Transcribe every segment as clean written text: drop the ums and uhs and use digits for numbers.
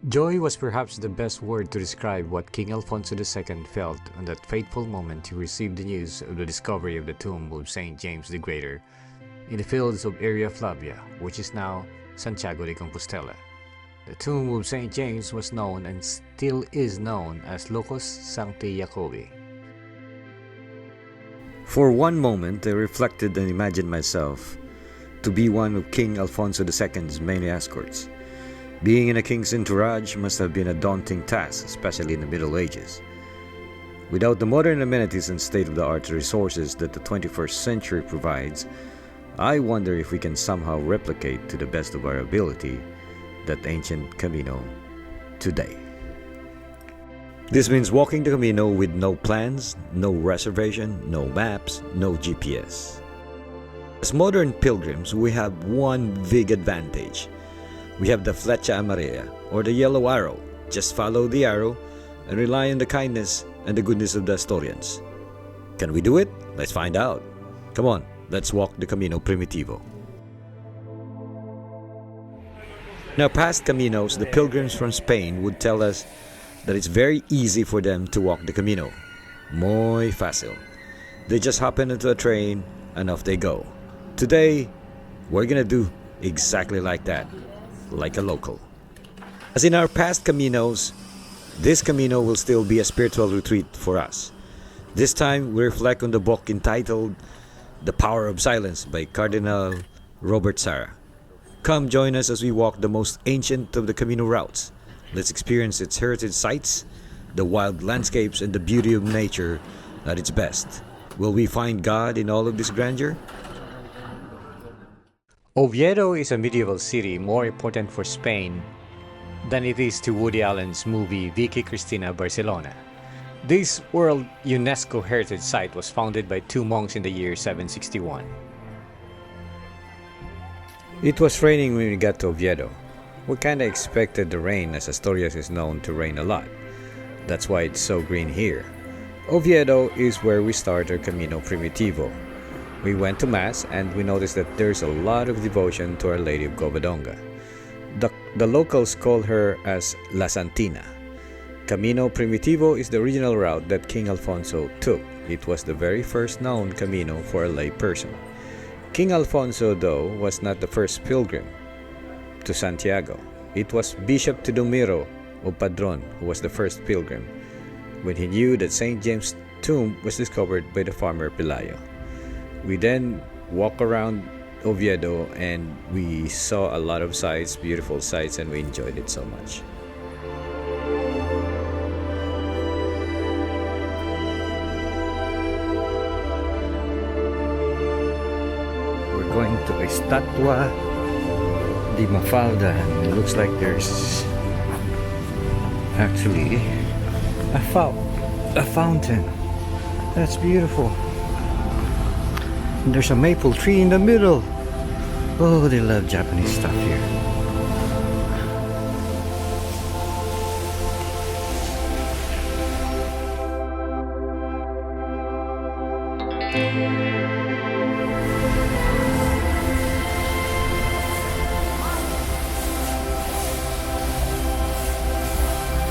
Joy was perhaps the best word to describe what King Alfonso II felt on that fateful moment he received the news of the discovery of the tomb of Saint James the Greater in the fields of Area Flavia, which is now Santiago de Compostela. The tomb of Saint James was known and still is known as Locus Sancti Jacobi. For one moment I reflected and imagined myself to be one of King Alfonso II's many escorts. Being in a king's entourage must have been a daunting task, especially in the Middle Ages. Without the modern amenities and state-of-the-art resources that the 21st century provides, I wonder if we can somehow replicate to the best of our ability that ancient Camino today. This means walking the Camino with no plans, no reservation, no maps, no GPS. As modern pilgrims, we have one big advantage. We have the flecha amarilla, or the yellow arrow. Just follow the arrow and rely on the kindness and the goodness of the Asturians. Can we do it? Let's find out. Come on, let's walk the Camino Primitivo. Now, past Caminos, the pilgrims from Spain would tell us that it's very easy for them to walk the Camino. Muy fácil. They just hop into a train and off they go. Today, we're gonna do exactly like that. Like a local. As in our past Caminos, this Camino will still be a spiritual retreat for us. This time, we reflect on the book entitled The Power of Silence by Cardinal Robert Sarah. Come join us as we walk the most ancient of the Camino routes. Let's experience its heritage sites, the wild landscapes, and the beauty of nature at its best. Will we find God in all of this grandeur? Oviedo is a medieval city more important for Spain than it is to Woody Allen's movie Vicky Cristina Barcelona. This World UNESCO Heritage Site was founded by two monks in the year 761. It was raining when we got to Oviedo. We kinda expected the rain as Asturias is known to rain a lot. That's why it's so green here. Oviedo is where we start our Camino Primitivo. We went to Mass and we noticed that there's a lot of devotion to Our Lady of Covadonga. The locals call her as La Santina. Camino Primitivo is the original route that King Alfonso took. It was the very first known Camino for a lay person. King Alfonso, though, was not the first pilgrim to Santiago. It was Bishop Teodomiro o Padron who was the first pilgrim when he knew that St. James' tomb was discovered by the farmer Pelayo. We then walked around Oviedo and we saw a lot of sights, beautiful sights, and we enjoyed it so much. We're going to Estatua di Mafalda. It looks like there's actually a fountain. That's beautiful. And there's a maple tree in the middle. Oh, they love Japanese stuff here.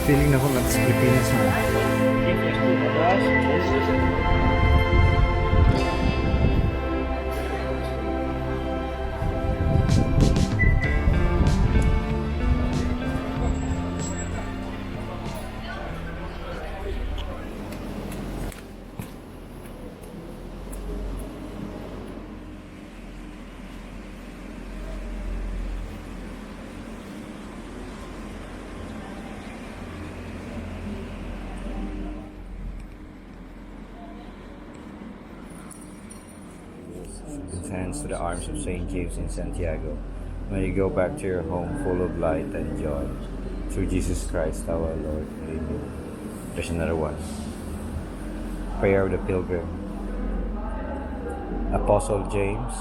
Feeling ako lang sa Pilipinas na. With hands to the arms of St. James in Santiago, may you go back to your home full of light and joy. Through Jesus Christ our Lord. Amen. There's another one. Prayer of the Pilgrim. Apostle James,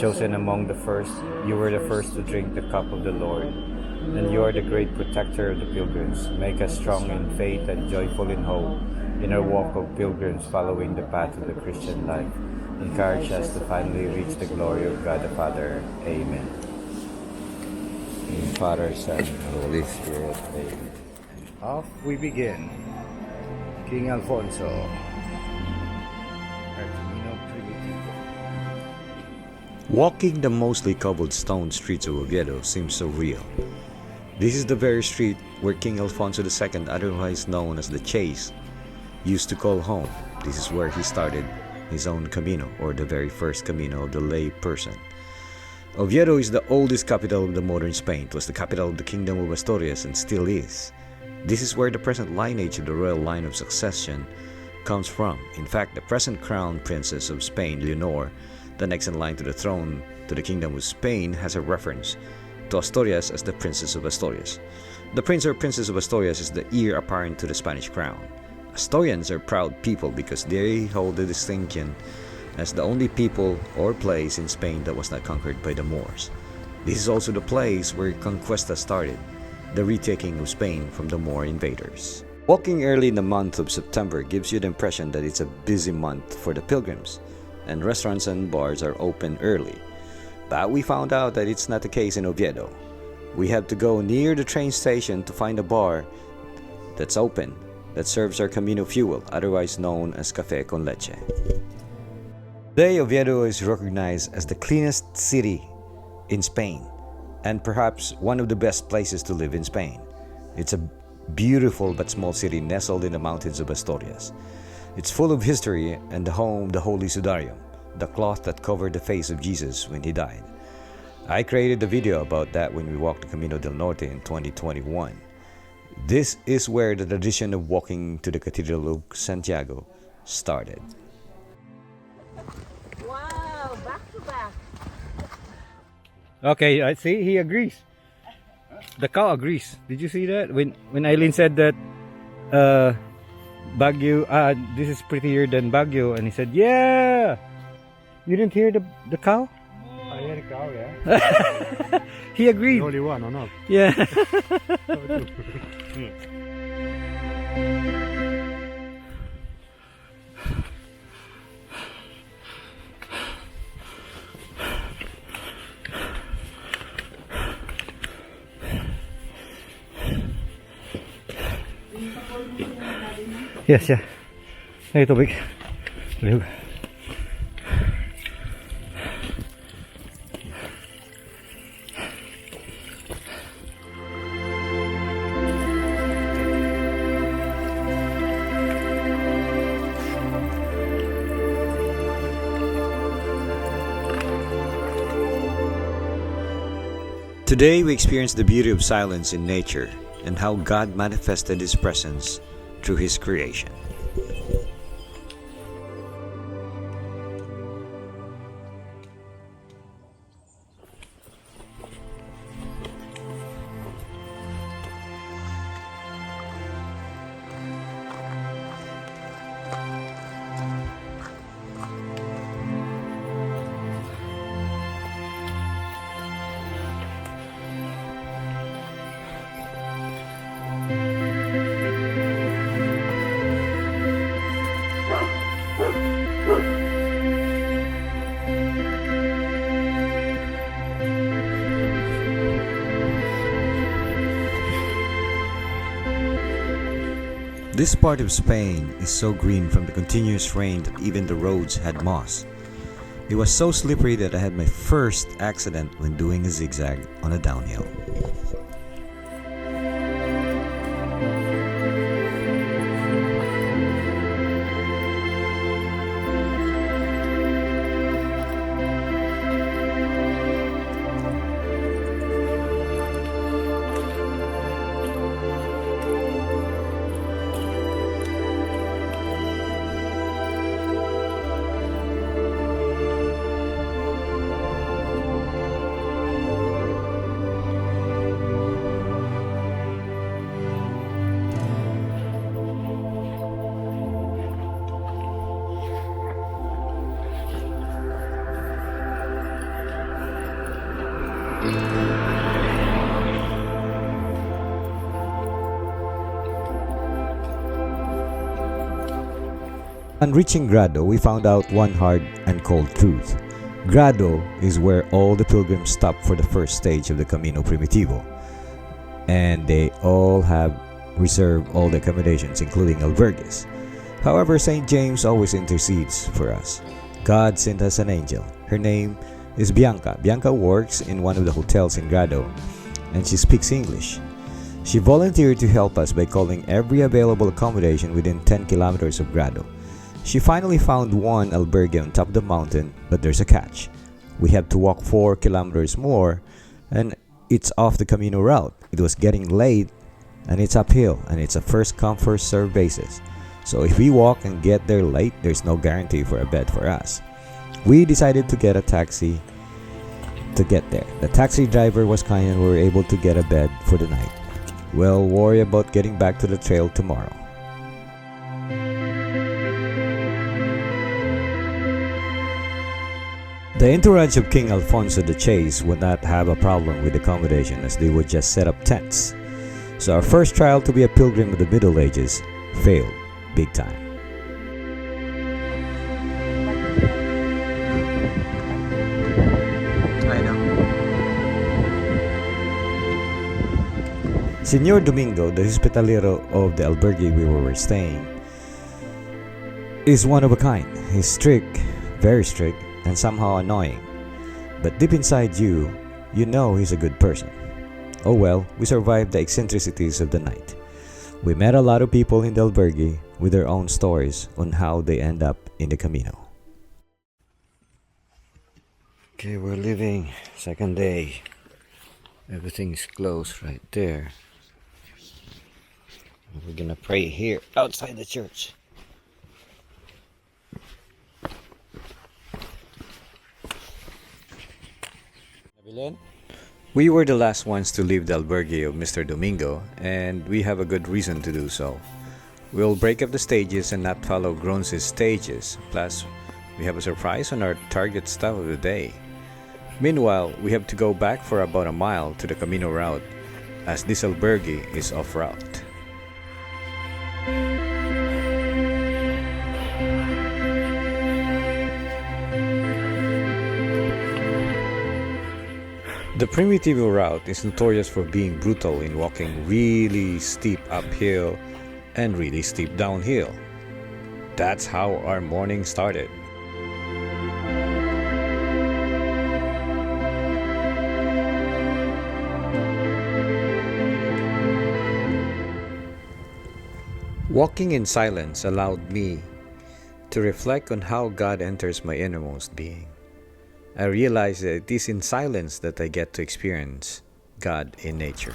chosen among the first, you were the first to drink the cup of the Lord, and you are the great protector of the pilgrims. Make us strong in faith and joyful in hope in our walk of pilgrims following the path of the Christian life. Encourage us to finally reach the glory of God the Father. Amen. Father, Son, Holy Spirit. Amen. Off we begin. King Alfonso. Our Camino Primitivo. Walking the mostly cobblestone streets of Oviedo seems so real. This is the very street where King Alfonso II, otherwise known as the Chase, used to call home. This is where he started his own Camino, or the very first Camino of the lay person. Oviedo is the oldest capital of the modern Spain. It was the capital of the Kingdom of Asturias and still is. This is where the present lineage of the royal line of succession comes from. In fact, the present crown princess of Spain, Leonor, the next in line to the throne to the Kingdom of Spain, has a reference to Asturias as the Princess of Asturias. The Prince or Princess of Asturias is the heir apparent to the Spanish crown. Asturians are proud people because they hold the distinction as the only people or place in Spain that was not conquered by the Moors. This is also the place where Conquista started, the retaking of Spain from the Moor invaders. Walking early in the month of September gives you the impression that it's a busy month for the pilgrims, and restaurants and bars are open early. But we found out that it's not the case in Oviedo. We have to go near the train station to find a bar that's open, that serves our Camino fuel, otherwise known as Café con Leche. Today, Oviedo is recognized as the cleanest city in Spain, and perhaps one of the best places to live in Spain. It's a beautiful but small city nestled in the mountains of Asturias. It's full of history and the home, the Holy Sudarium, the cloth that covered the face of Jesus when he died. I created a video about that when we walked the Camino del Norte in 2021. This is where the tradition of walking to the Cathedral of Santiago started. Wow, back to back. Okay, I see. He agrees. The cow agrees. Did you see that? When Eileen said that Baguio, this is prettier than Baguio, and he said, yeah! You didn't hear the cow? I hear the cow, yeah. He agreed. The only one or not? Yeah. Yes, yeah. Ay, tubig. Liog. Today we experience the beauty of silence in nature and how God manifested His presence through His creation. This part of Spain is so green from the continuous rain that even the roads had moss. It was so slippery that I had my first accident when doing a zigzag on a downhill. On reaching Grado, we found out one hard and cold truth. Grado is where all the pilgrims stop for the first stage of the Camino Primitivo, and they all have reserved all the accommodations, including albergues. However, St. James always intercedes for us. God sent us an angel. Her name is Bianca. Bianca works in one of the hotels in Grado, and she speaks English. She volunteered to help us by calling every available accommodation within 10 kilometers of Grado. She finally found one albergue on top of the mountain, but there's a catch. We have to walk 4 kilometers more, and it's off the Camino route. It was getting late, and it's uphill, and it's a first come first serve basis. So if we walk and get there late, there's no guarantee for a bed for us. We decided to get a taxi to get there. The taxi driver was kind and we were able to get a bed for the night. We'll worry about getting back to the trail tomorrow. The entourage of King Alfonso the Chase would not have a problem with accommodation, as they would just set up tents. So our first trial to be a pilgrim of the Middle Ages failed big time. I know. Senor Domingo, the hospitalero of the albergue we were staying, is one of a kind. He's strict, very strict, and somehow annoying. But deep inside you know he's a good person. Oh well, we survived the eccentricities of the night. We met a lot of people in the albergue with their own stories on how they end up in the Camino. Okay, we're leaving. Second day. Everything's closed right there. We're gonna pray here outside the church. We were the last ones to leave the albergue of Mr. Domingo, and we have a good reason to do so. We'll break up the stages and not follow Grons' stages. Plus, we have a surprise on our target stop of the day. Meanwhile, we have to go back for about a mile to the Camino route, as this albergue is off-route. The Primitivo route is notorious for being brutal in walking really steep uphill and really steep downhill. That's how our morning started. Walking in silence allowed me to reflect on how God enters my innermost being. I realized that it is in silence that I get to experience God in nature.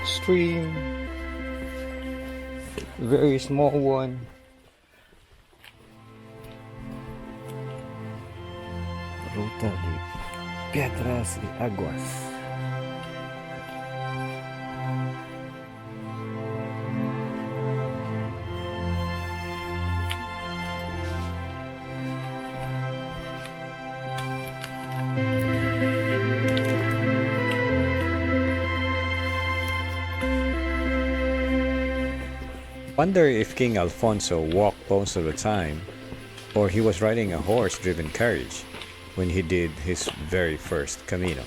Stream, very small one. Ruta de Piedras y Aguas. Wonder if King Alfonso walked most of the time, or he was riding a horse-driven carriage when he did his very first Camino.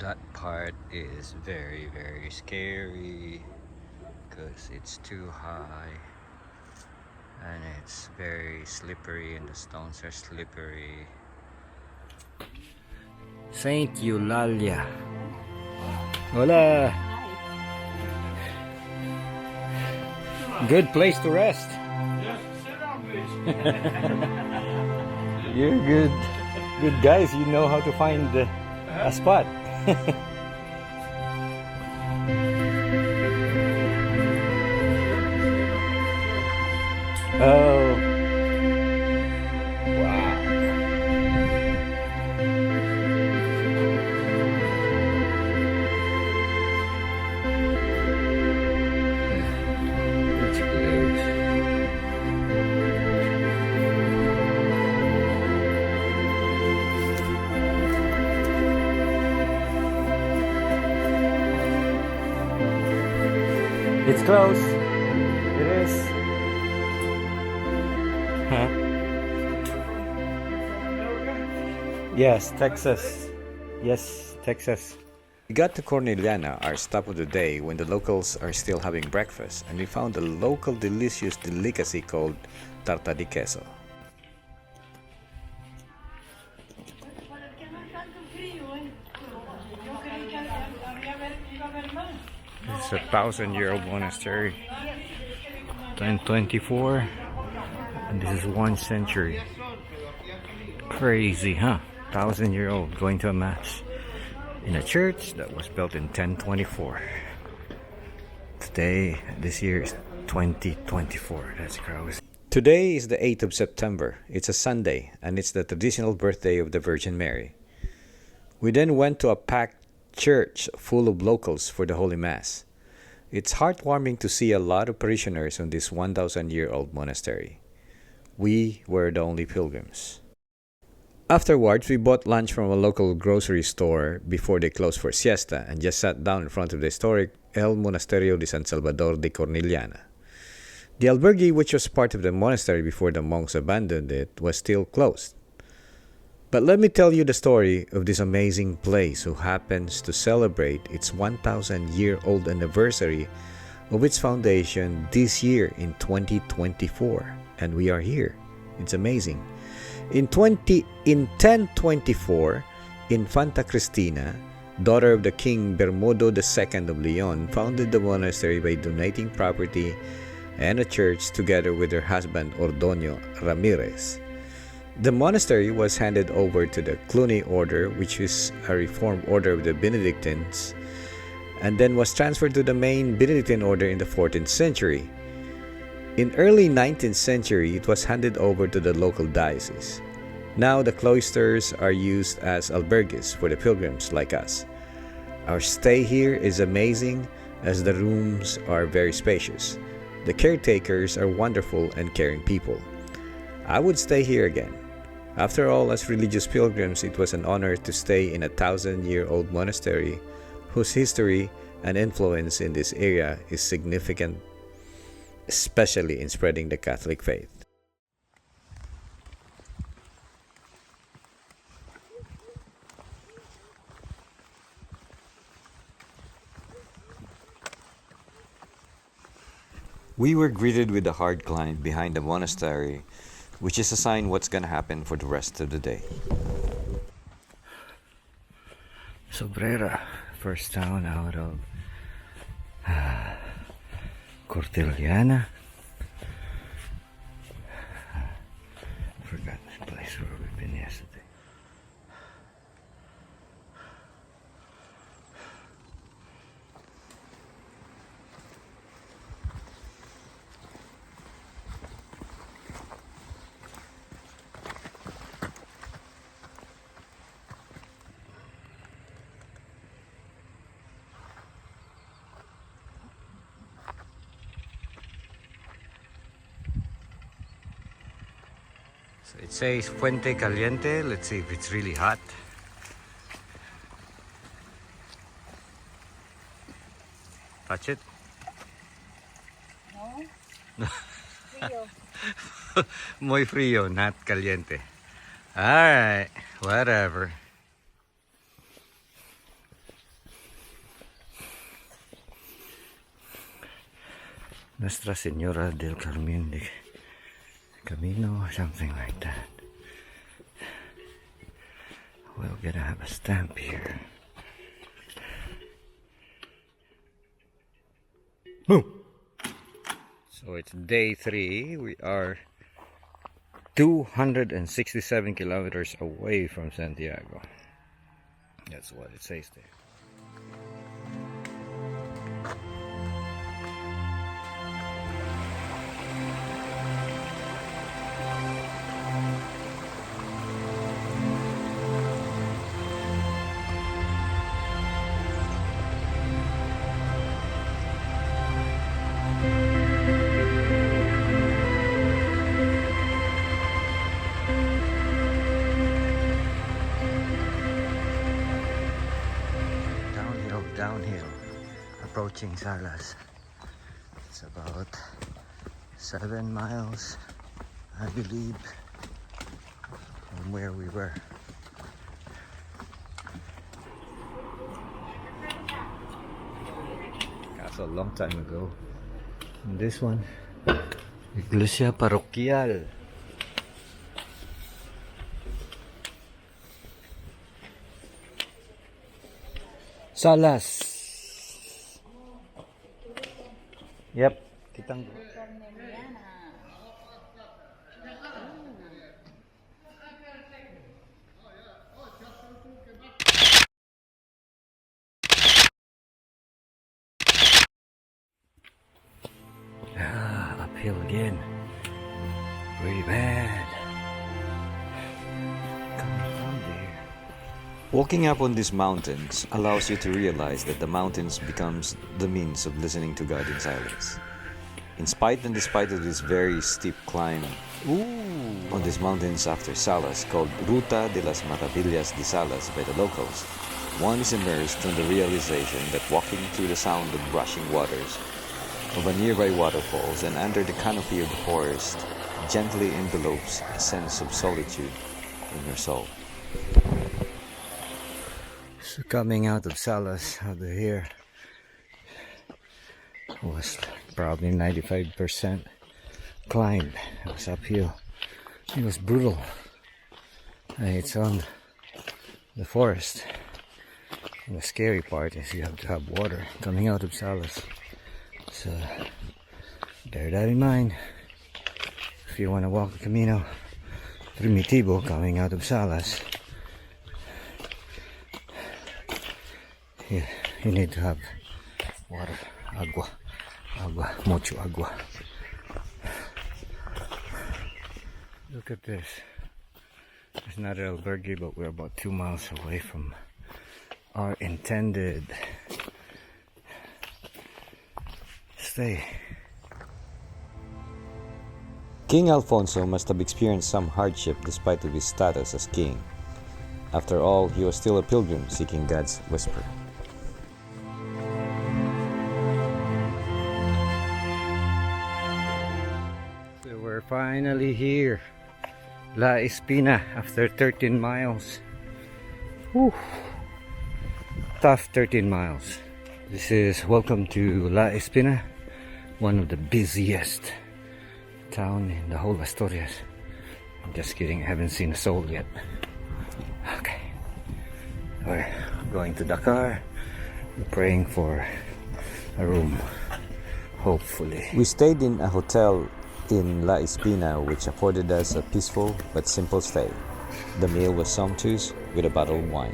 That part is very, very scary because it's too high and it's very slippery and the stones are slippery. Saint Eulalia. Hola. Good place to rest. Yes, sit down, please. You're good. Good guys, you know how to find a spot. Oh. Wow. That's good. It's close. It is. Huh? Yes, Texas. Yes, Texas. We got to Cornellana, our stop of the day, when the locals are still having breakfast, and we found a local delicious delicacy called tarta di queso. It's a 1,000-year-old monastery. 1024. And this is 1 century. Crazy, huh? 1,000-year-old going to a mass in a church that was built in 1024. This year is 2024. That's crazy. Today is the 8th of September. It's a Sunday, and it's the traditional birthday of the Virgin Mary. We then went to a packed church full of locals for the Holy Mass. It's heartwarming to see a lot of parishioners on this 1,000-year-old monastery. We were the only pilgrims. Afterwards, we bought lunch from a local grocery store before they closed for siesta and just sat down in front of the historic El Monasterio de San Salvador de Cornellana. The albergue, which was part of the monastery before the monks abandoned it, was still closed. But let me tell you the story of this amazing place who happens to celebrate its 1,000-year-old anniversary of its foundation this year in 2024. And we are here. It's amazing. In 1024, Infanta Cristina, daughter of the King Bermudo II of Leon, founded the monastery by donating property and a church together with her husband Ordonio Ramirez. The monastery was handed over to the Cluny order, which is a reformed order of the Benedictines, and then was transferred to the main Benedictine order in the 14th century. In early 19th century, it was handed over to the local diocese. Now the cloisters are used as albergues for the pilgrims like us. Our stay here is amazing as the rooms are very spacious. The caretakers are wonderful and caring people. I would stay here again. After all, as religious pilgrims, it was an honor to stay in a 1,000-year-old monastery whose history and influence in this area is significant, especially in spreading the Catholic faith. We were greeted with a hard climb behind the monastery, which is a sign what's gonna happen for the rest of the day. Sobrera, first town out of Cornellana. Forgot this place where we've been yesterday. So it says Fuente Caliente. Let's see if it's really hot. Touch it. No? Frio. Muy frío, not caliente. Alright, whatever. Nuestra Señora del Carmen de Camino or something like that. We're gonna have a stamp here. Boom! So it's day 3. We are 267 kilometers away from Santiago. That's what it says there. Downhill, approaching Salas. It's about 7 miles, I believe, from where we were. That's a long time ago. And this one, Iglesia Parroquial. Salas. Yep. Kitang uphill again. Pretty bad. Coming from there. Walking up on these mountains allows you to realize that the mountains becomes the means of listening to God in silence. In spite and despite of this very steep climb on these mountains after Salas, called Ruta de las Maravillas de Salas by the locals, one is immersed in the realization that walking through the sound of rushing waters of a nearby waterfalls and under the canopy of the forest gently envelopes a sense of solitude in your soul. So coming out of Salas over here was probably 95% climb. It was uphill. It was brutal. It's on the forest. And the scary part is you have to have water coming out of Salas. So bear that in mind if you want to walk the Camino Primitivo coming out of Salas. You need to have water, agua, mucho agua. Look at this. It's not Albergue, but we're about 2 miles away from our intended stay. King Alfonso must have experienced some hardship despite of his status as king. After all, he was still a pilgrim seeking God's whisper. So we're finally here. La Espina after 13 miles. Whew. Tough 13 miles. This is welcome to La Espina, one of the busiest town in the whole Asturias. I'm just kidding, I haven't seen a soul yet. Okay, we're going to Dakar. We're praying for a room, hopefully. We stayed in a hotel in La Espina which afforded us a peaceful but simple stay. The meal was sumptuous with a bottle of wine.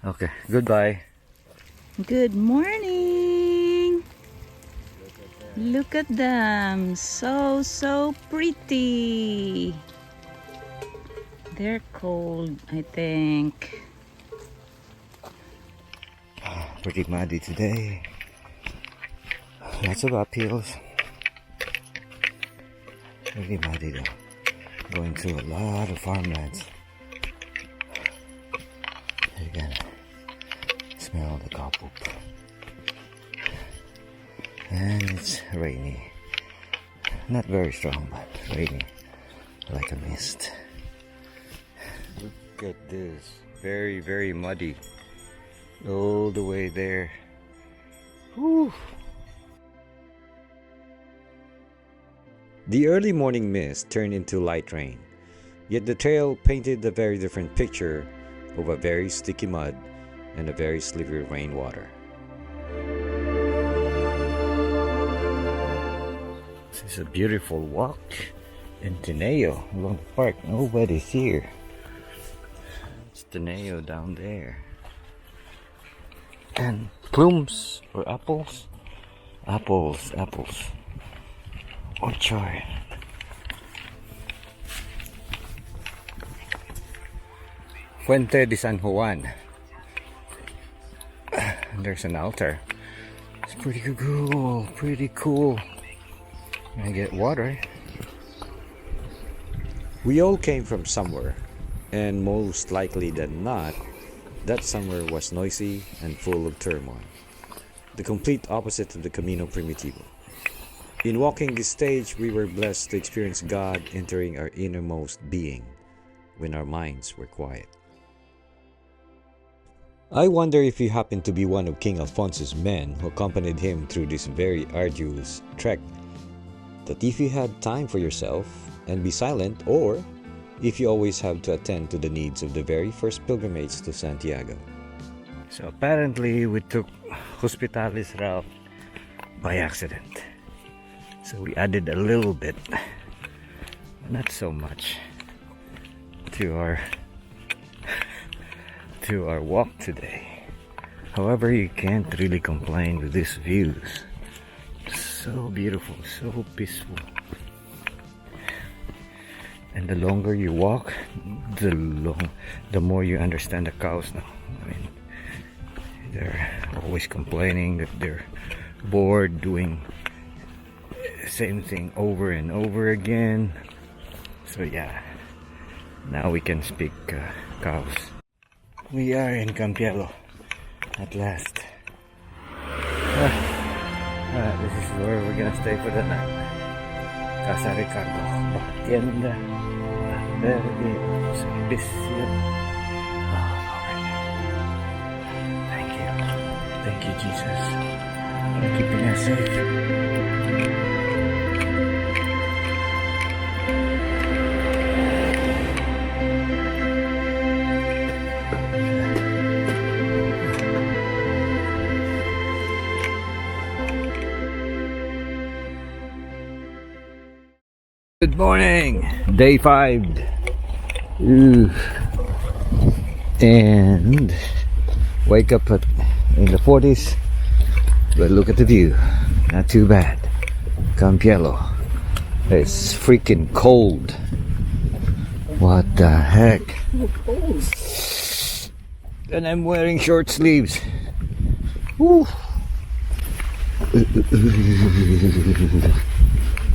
Okay, goodbye. Good morning. Look at them. So pretty. They're cold, I think. Pretty muddy today. Lots of uphills. Really muddy though. Going through a lot of farmlands. You can smell the cow poop. And it's rainy. Not very strong, but rainy. Like a mist. Look at this. Very muddy. All the way there. Whew. The early morning mist turned into light rain, yet the trail painted a very different picture of a very sticky mud and a very slippery rainwater. This is a beautiful walk in Tineo along the park. Nobody's here. It's Tineo down there. And plums or apples? Apples. Orchard. Fuente de San Juan. There's an altar. It's pretty cool. I get water. We all came from somewhere, and most likely than not, that somewhere was noisy and full of turmoil. The complete opposite of the Camino Primitivo. In walking this stage, we were blessed to experience God entering our innermost being when our minds were quiet. I wonder if you happen to be one of King Alfonso's men who accompanied him through this very arduous trek, that if you had time for yourself and be silent, or if you always have to attend to the needs of the very first pilgrimage to Santiago. So apparently we took Hospitalis route by accident. So we added a little bit, not so much, to our walk today. However, you can't really complain with these views. So beautiful, so peaceful. And the longer you walk, the more you understand the cows now. I mean, they're always complaining that they're bored doing the same thing over and over again. So yeah, now we can speak cows. We are in Campiello at last. This is where we're gonna stay for the night. Casa Ricardo, Tienda, Bebedeiro, Servicio. Oh Lord, thank you, Jesus, for keeping us safe. Good morning, day 5. Ooh. And wake up in the 40s, but look at the view, not too bad. Campiello, it's freaking cold. What the heck? And I'm wearing short sleeves. Woo.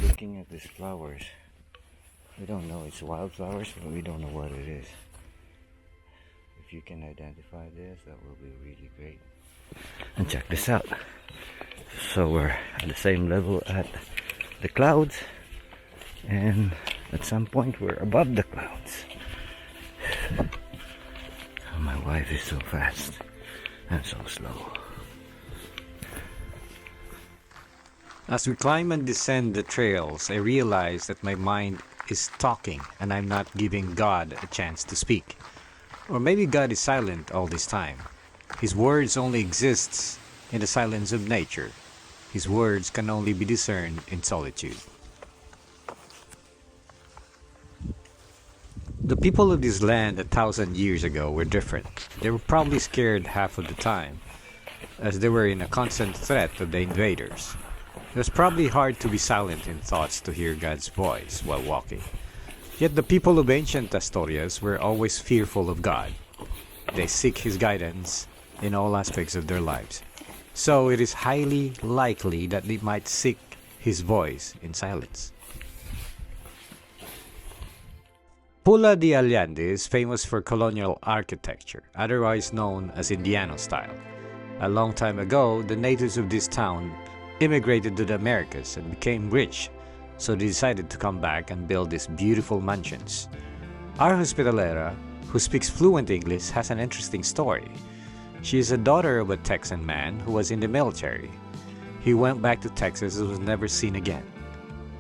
Looking at these flowers. We don't know it's wildflowers, but we don't know what it is. If you can identify this, that will be really great. And check this out. So we're at the same level at the clouds, and at some point we're above the clouds. Oh, my wife is so fast and so slow. As we climb and descend the trails, I realize that my mind is talking and I'm not giving God a chance to speak. Or maybe God is silent all this time. His words only exist in the silence of nature. His words can only be discerned in solitude. The people of this land 1,000 years ago were different. They were probably scared half of the time, as they were in a constant threat of the invaders. It was probably hard to be silent in thoughts to hear God's voice while walking. Yet the people of ancient Asturias were always fearful of God. They seek His guidance in all aspects of their lives. So it is highly likely that they might seek His voice in silence. Pola de Allande is famous for colonial architecture, otherwise known as Indiano style. A long time ago, the natives of this town immigrated to the Americas and became rich, so they decided to come back and build these beautiful mansions. Our hospitalera, who speaks fluent English, has an interesting story. She is a daughter of a Texan man who was in the military. He went back to Texas and was never seen again.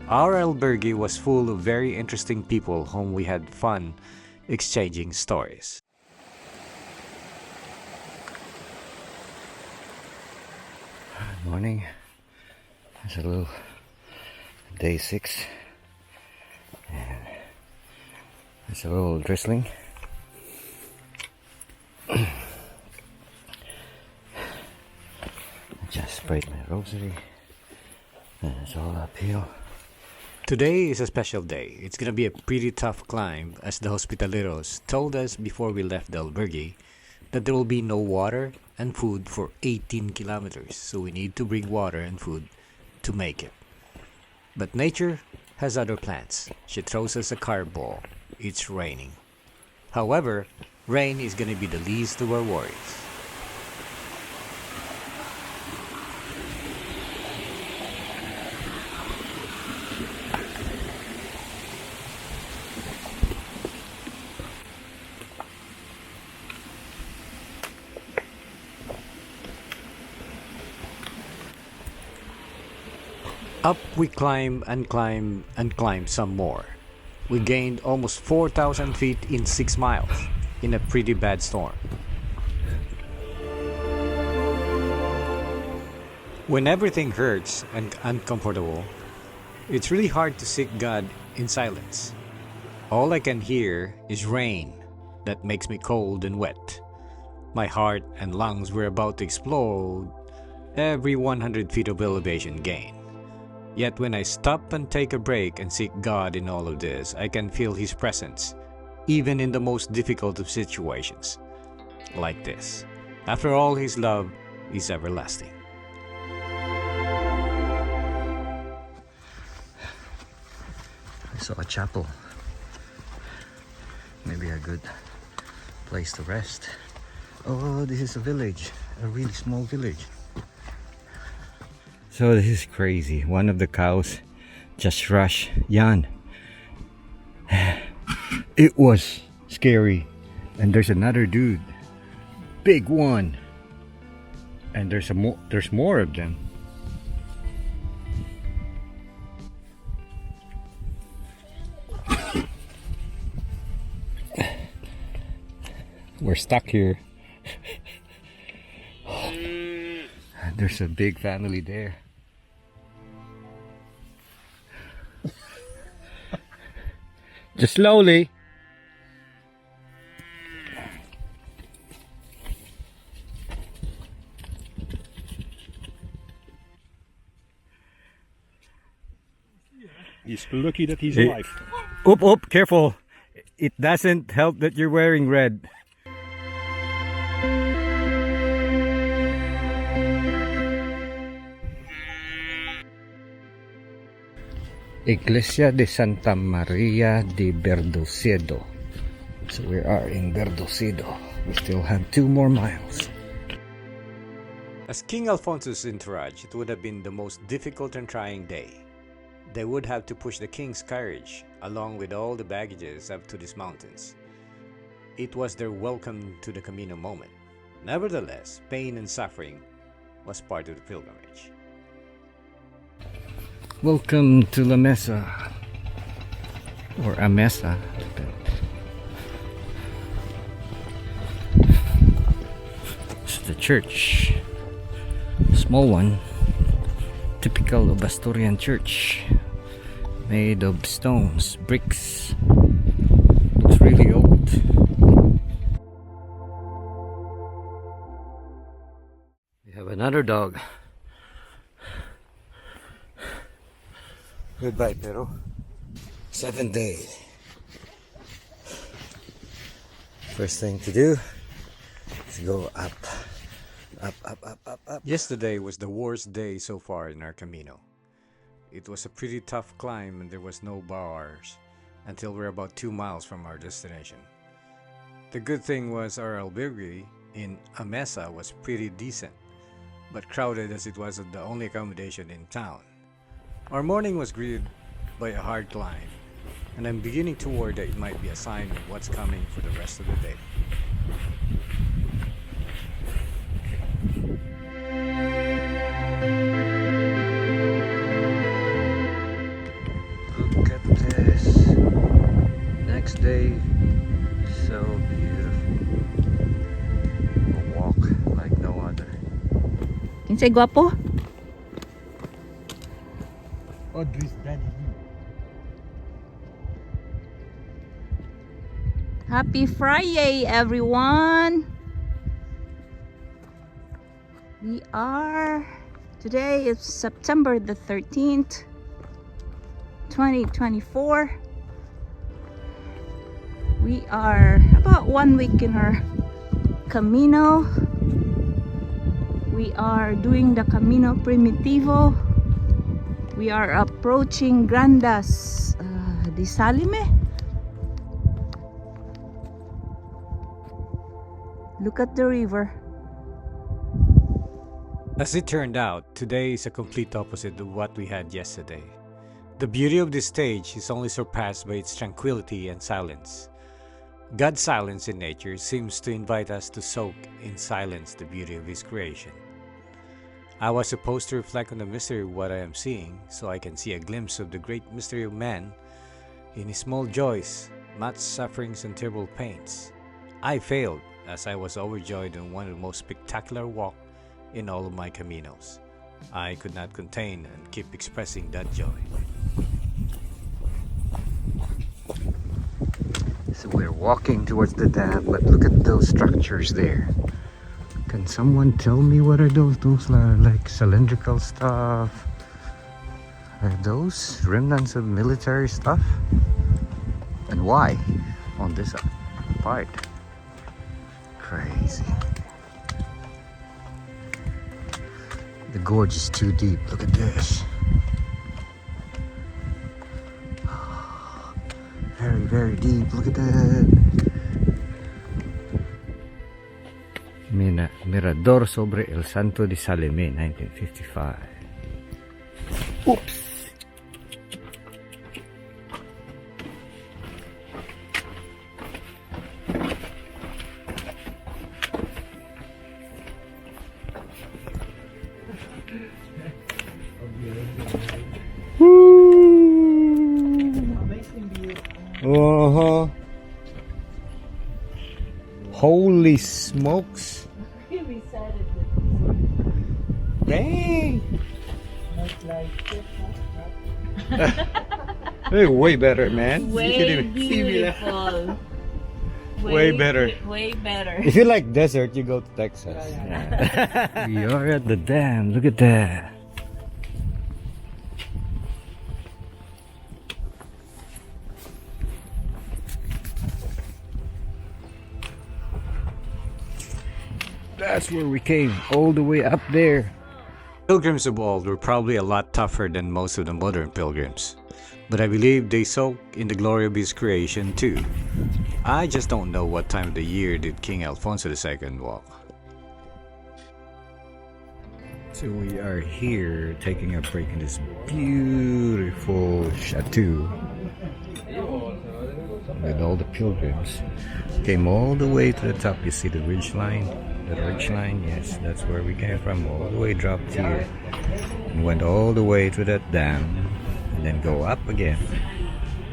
Our albergue was full of very interesting people whom we had fun exchanging stories. Morning. It's a little day 6. And it's a little drizzling. I just sprayed my rosary. And it's all uphill. Today is a special day. It's gonna be a pretty tough climb, as the hospitaleros told us before we left the albergue that there will be no water and food for 18 kilometers, so we need to bring water and food to make it. But nature has other plans. She throws us a curveball. It's raining. However, rain is gonna be the least of our worries. Up we climb and climb and climb some more. We gained almost 4,000 feet in 6 miles in a pretty bad storm. When everything hurts and uncomfortable, it's really hard to seek God in silence. All I can hear is rain that makes me cold and wet. My heart and lungs were about to explode every 100 feet of elevation gain. Yet when I stop and take a break and seek God in all of this, I can feel His presence, even in the most difficult of situations, like this. After all, His love is everlasting. I saw a chapel. Maybe a good place to rest. Oh, this is a village, a really small village. So this is crazy. One of the cows just rushed Jan. It was scary. And there's another dude, big one, and there's more of them. We're stuck here. There's a big family there. Just slowly. He's lucky that he's alive. Oop, careful. It doesn't help that you're wearing red. Iglesia de Santa Maria de Berbedeiro. So we are in Berbedeiro. We still have 2 more miles. As King Alfonso's entourage, it would have been the most difficult and trying day. They would have to push the king's carriage along with all the baggages up to these mountains. It was their welcome to the Camino moment. Nevertheless, pain and suffering was part of the pilgrimage. Welcome to La Mesa, or a Mesa. It's the church, small one, typical of Asturian church, made of stones, bricks. Looks really old. We have another dog. Goodbye, Pero. 7th day. First thing to do is go up. Up. Yesterday was the worst day so far in our Camino. It was a pretty tough climb and there was no bars until we're about 2 miles from our destination. The good thing was our albergue in Mesa was pretty decent, but crowded as it was the only accommodation in town. Our morning was greeted by a hard climb, and I'm beginning to worry that it might be a sign of what's coming for the rest of the day. next day. So beautiful. A walk like no other. Kinsay guwapo? Audrey's daddy. Happy Friday, everyone! Today is September the 13th, 2024. We are about 1 week in our Camino. We are doing the Camino Primitivo. We are approaching Grandas de Salime. Look at the river. As it turned out, today is a complete opposite of what we had yesterday. The beauty of this stage is only surpassed by its tranquility and silence. God's silence in nature seems to invite us to soak in silence the beauty of His creation. I was supposed to reflect on the mystery of what I am seeing, so I can see a glimpse of the great mystery of man in his small joys, much sufferings and terrible pains. I failed, as I was overjoyed on one of the most spectacular walks in all of my Caminos. I could not contain and keep expressing that joy. So we're walking towards the dam, but look at those structures there. Can someone tell me what are those? Those are like cylindrical stuff. Are those remnants of military stuff? And why on this part? Crazy. The gorge is too deep. Look at this. Very, very deep. Look at that. Mirador sobre el Santo de Salime, 1955. Oops. Uh-huh. Holy smokes. Dang. Hey, way better, man. Way beautiful. Way better. Way better. If you like desert, you go to Texas. Yeah. We are at the dam. Look at that. That's where we came, all the way up there. Pilgrims of old were probably a lot tougher than most of the modern pilgrims, but I believe they soak in the glory of His creation too. I just don't know what time of the year did King Alfonso II walk. So we are here taking a break in this beautiful chateau with all the pilgrims. Came all the way to the top. You see the ridge line? The ridge line, yes, that's where we came from. All the way dropped here and went all the way to that dam and then go up again.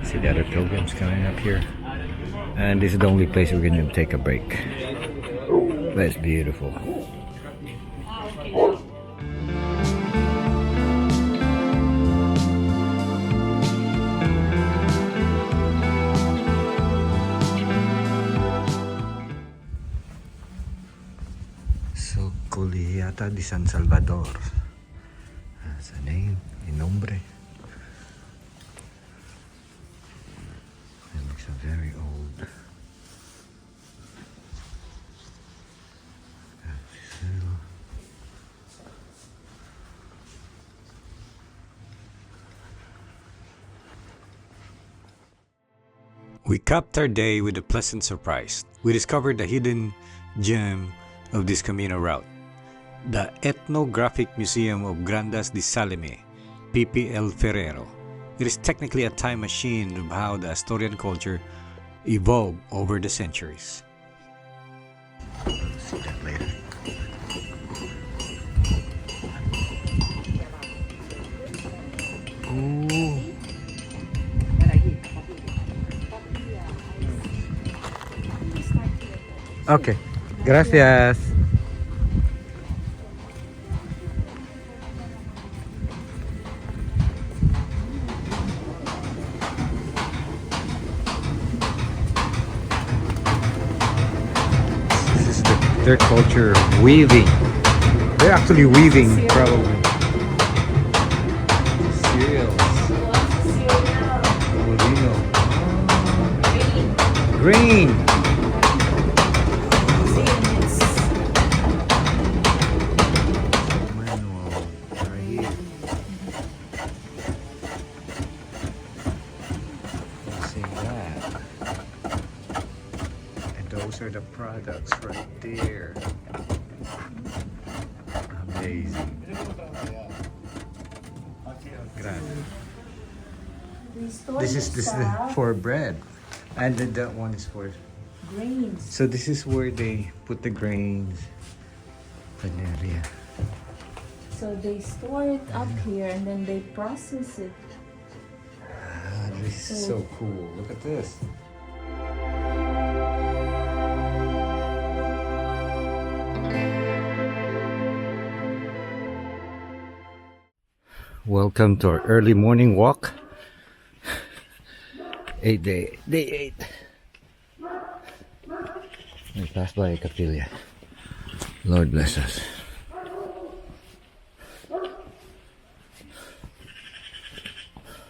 See the other pilgrims coming up here. And this is the only place we're going to take a break. That's beautiful. Colegiata de San Salvador. That's the name, el nombre. It looks very old. We capped our day with a pleasant surprise. We discovered the hidden gem of this Camino route, the Ethnographic Museum of Grandas de Salime, Pipi El Ferrero. It is technically a time machine of how the Asturian culture evolved over the centuries. See that later. Ooh. Okay. Gracias. This is their culture of weaving. They're actually weaving, probably. Cereals. Molino. Green. Manual right here. See that? And those are the products right there. Amazing. Grado. This is for bread, and then that one is for Grains. So this is where they put the grains. Vanilla. So they store it up here and then they process it. Ah, this is so cool. Look at this. Welcome to our early morning walk. Day 8. We passed by Campiello. Lord bless us.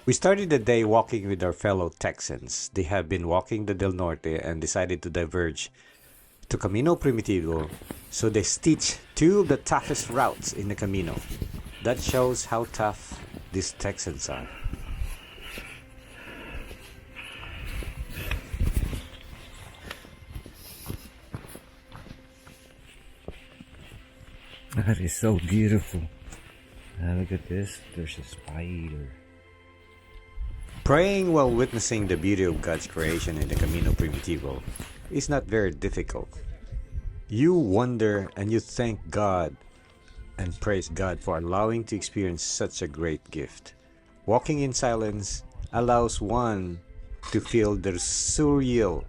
We started the day walking with our fellow Texans. They have been walking the Del Norte and decided to diverge to Camino Primitivo, so they stitched two of the toughest routes in the Camino. That shows how tough these Texans are. That is so beautiful. Look at this. There's a spider. Praying while witnessing the beauty of God's creation in the Camino Primitivo is not very difficult. You wonder and you thank God and praise God for allowing to experience such a great gift. Walking in silence allows one to feel the surreal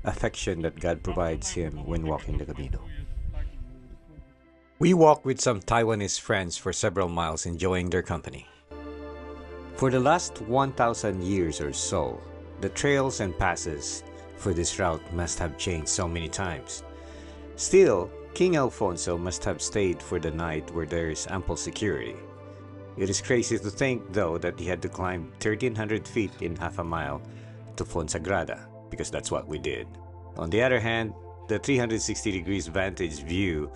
affection that God provides him when walking the Camino. We walked with some Taiwanese friends for several miles, enjoying their company. For the last 1,000 years or so, the trails and passes for this route must have changed so many times. Still, King Alfonso must have stayed for the night where there is ample security. It is crazy to think, though, that he had to climb 1,300 feet in half a mile to Fonsagrada, because that's what we did. On the other hand, the 360 degrees vantage view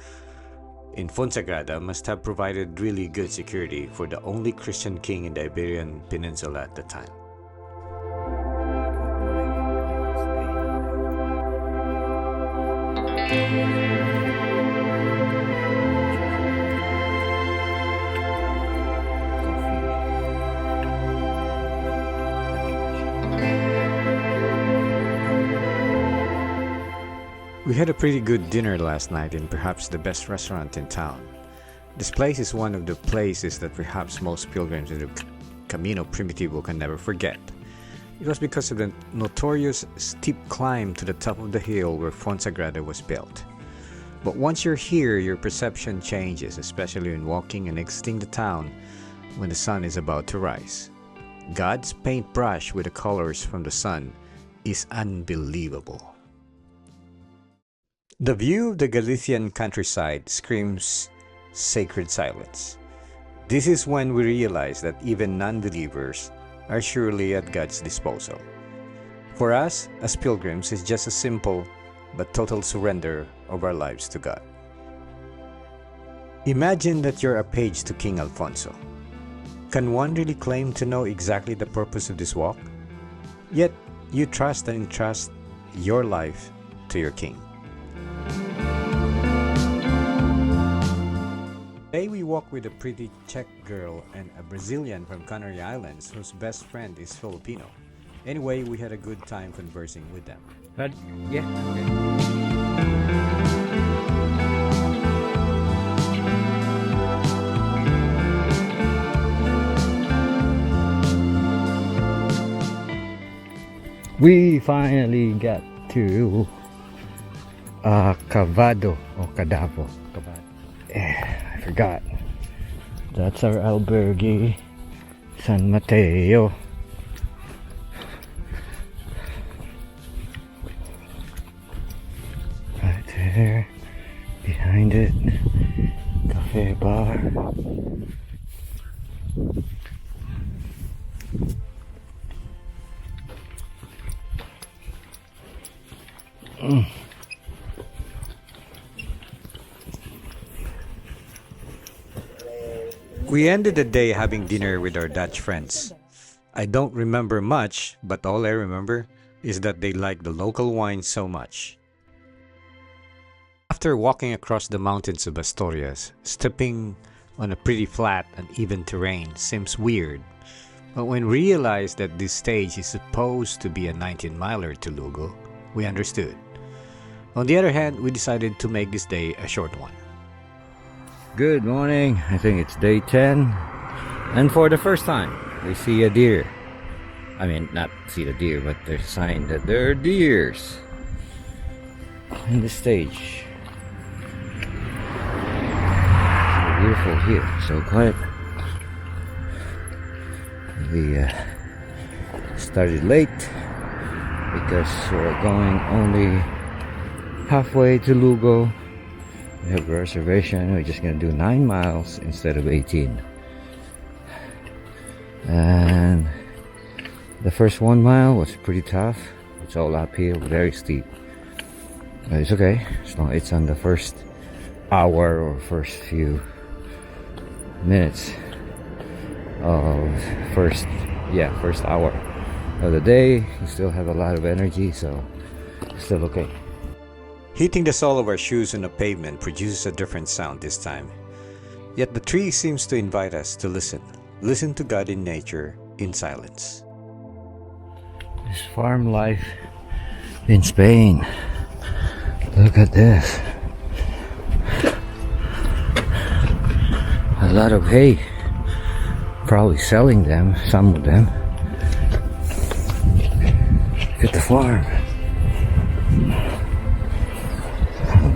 in Fonsagrada must have provided really good security for the only Christian king in the Iberian Peninsula at the time. We had a pretty good dinner last night in perhaps the best restaurant in town. This place is one of the places that perhaps most pilgrims in the Camino Primitivo can never forget. It was because of the notorious steep climb to the top of the hill where Fonsagrada was built. But once you're here, your perception changes, especially when walking and exiting the town when the sun is about to rise. God's paintbrush with the colors from the sun is unbelievable. The view of the Galician countryside screams sacred silence. This is when we realize that even non-believers are surely at God's disposal. For us, as pilgrims, it's just a simple but total surrender of our lives to God. Imagine that you're a page to King Alfonso. Can one really claim to know exactly the purpose of this walk? Yet, you trust and entrust your life to your King. Today we walk with a pretty Czech girl and a Brazilian from Canary Islands whose best friend is Filipino. Anyway, we had a good time conversing with them. Yeah. We finally got to Cavado O Cadavo. I forgot. That's our albergue, San Mateo. Right there, behind it, cafe bar. We ended the day having dinner with our Dutch friends. I don't remember much, but all I remember is that they like the local wine so much. After walking across the mountains of Asturias, stepping on a pretty flat and even terrain seems weird, but when we realized that this stage is supposed to be a 19-miler to Lugo, we understood. On the other hand, we decided to make this day a short one. Good morning. I think it's day 10, and for the first time we see a deer. I mean, not see the deer, but there's a sign that there are deers in the stage. So beautiful here, so quiet. We started late because we're going only halfway to Lugo. We have a reservation. We're just gonna do 9 miles instead of 18. And the first 1 mile was pretty tough. It's all uphill, very steep. But it's okay. It's on the first hour or first few minutes of first hour of the day. You still have a lot of energy, so still okay. Hitting the sole of our shoes on the pavement produces a different sound this time. Yet the tree seems to invite us to listen to God in nature in silence. This farm life in Spain. Look at this. A lot of hay. Probably selling them, some of them. Look at the farm.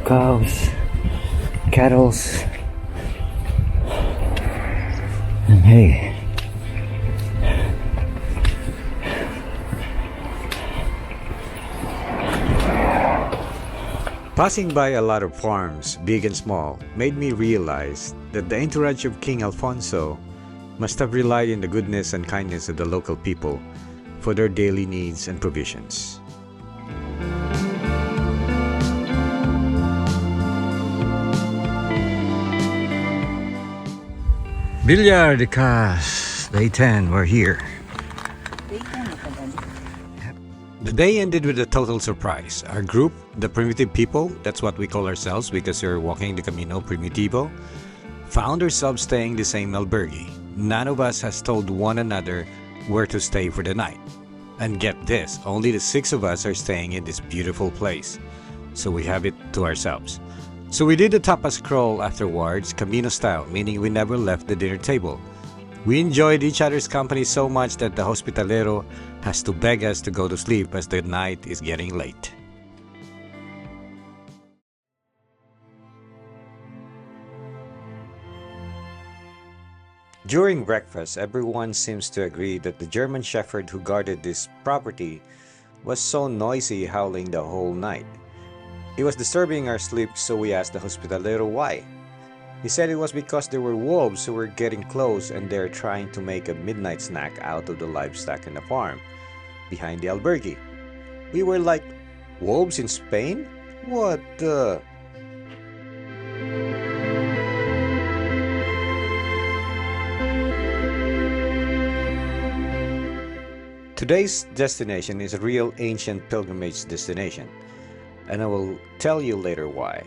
Cows, cattle, and hay. Passing by a lot of farms, big and small, made me realize that the entourage of King Alfonso must have relied on the goodness and kindness of the local people for their daily needs and provisions. Vilar de Cas, day 10, we're here. The day ended with a total surprise. Our group, the primitive people, that's what we call ourselves because we're walking the Camino Primitivo, found ourselves staying in the same albergue. None of us has told one another where to stay for the night. And get this, only the 6 of us are staying in this beautiful place. So we have it to ourselves. So we did the tapas crawl afterwards, Camino style, meaning we never left the dinner table. We enjoyed each other's company so much that the hospitalero has to beg us to go to sleep as the night is getting late. During breakfast, everyone seems to agree that the German shepherd who guarded this property was so noisy, howling the whole night. It was disturbing our sleep, so we asked the hospitalero why. He said it was because there were wolves who were getting close and they're trying to make a midnight snack out of the livestock in the farm behind the albergue. We were like, wolves in Spain? What the... Today's destination is a real ancient pilgrimage destination, and I will tell you later why.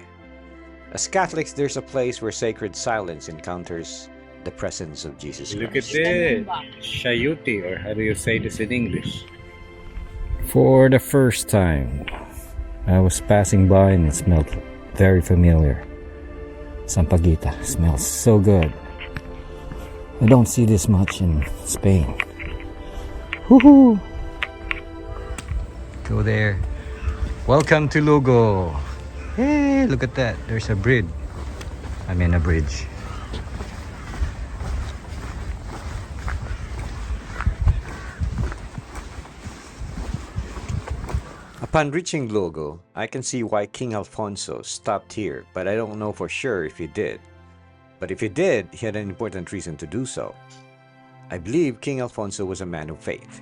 As Catholics, there's a place where sacred silence encounters the presence of Jesus Christ. Look at this, Shayuti, or how do you say this in English? For the first time, I was passing by and it smelled very familiar. Sampaguita smells so good. I don't see this much in Spain. Woohoo! Go there. Welcome to Lugo. Hey, look at that. There's a bridge. I mean a bridge. Upon reaching Lugo, I can see why King Alfonso stopped here, but I don't know for sure if he did. But if he did, he had an important reason to do so. I believe King Alfonso was a man of faith.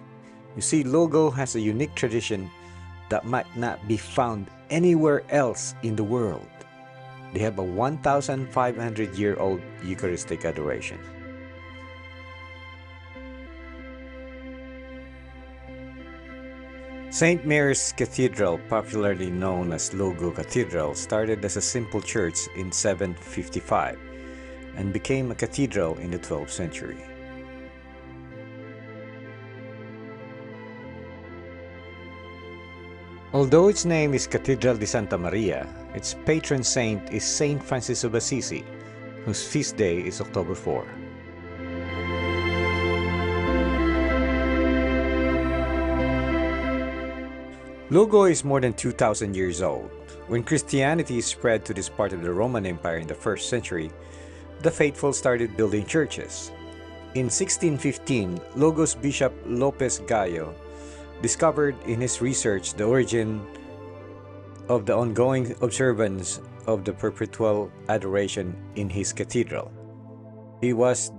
You see, Lugo has a unique tradition that might not be found anywhere else in the world. They have a 1,500-year-old Eucharistic adoration. St. Mary's Cathedral, popularly known as Lugo Cathedral, started as a simple church in 755 and became a cathedral in the 12th century. Although its name is Cathedral de Santa Maria, its patron saint is Saint Francis of Assisi, whose feast day is October 4. Lugo is more than 2,000 years old. When Christianity spread to this part of the Roman Empire in the 1st century, the faithful started building churches. In 1615, Lugo's Bishop Lopez Gallo discovered in his research the origin of the ongoing observance of the perpetual adoration in his cathedral. It was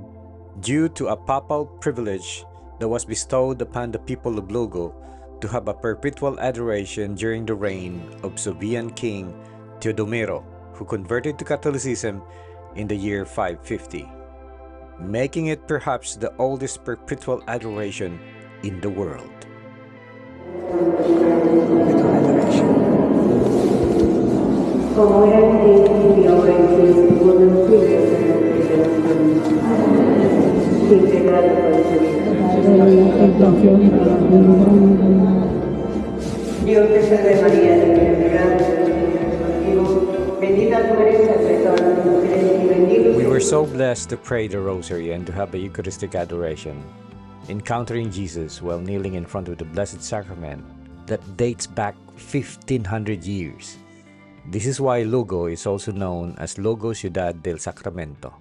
due to a papal privilege that was bestowed upon the people of Lugo to have a perpetual adoration during the reign of Suevian King Teodomiro, who converted to Catholicism in the year 550, making it perhaps the oldest perpetual adoration in the world. Dios te salve María, llena de gracia, el Señor es contigo, bendita tú eres entre todas las mujeres y bendito. We were so blessed to pray the Rosary and to have a Eucharistic adoration, encountering Jesus while kneeling in front of the Blessed Sacrament that dates back 1,500 years. This is why Lugo is also known as Lugo Ciudad del Sacramento.